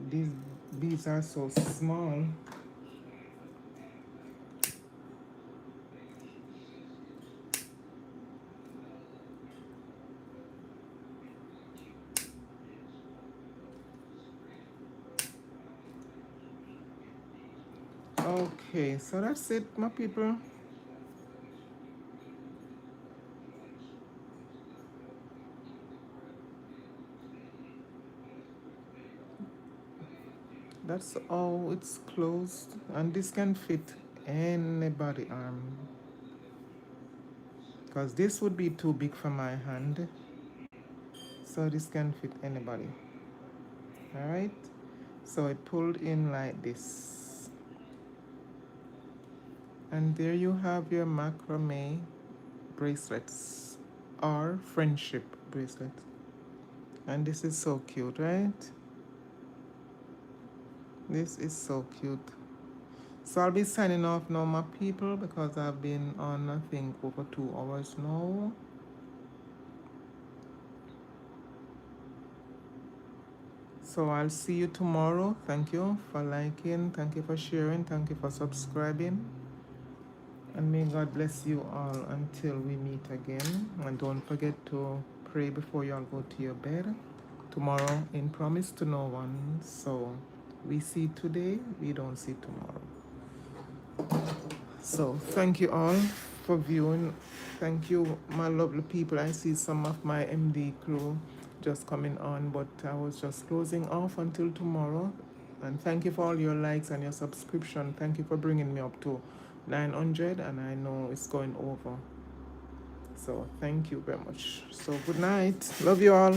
these beads are so small. Okay, so that's it, my people. That's all. It's closed, and this can fit anybody arm, because this would be too big for my hand, so this can fit anybody. All right, so it pulled in like this, and there you have your macrame bracelets or friendship bracelet. And this is so cute, right? This is so cute. So I'll be signing off now, my people, because I've been on, I think, over 2 hours now. So I'll see you tomorrow. Thank you for liking, thank you for sharing, thank you for subscribing. And may God bless you all until we meet again. And don't forget to pray before you all go to your bed. Tomorrow in promise to no one. So we see today, we don't see tomorrow. So thank you all for viewing. Thank you, my lovely people. I see some of my MD crew just coming on, but I was just closing off until tomorrow. And thank you for all your likes and your subscription. Thank you for bringing me up to 900, and I know it's going over. So thank you very much. So good night. Love you all.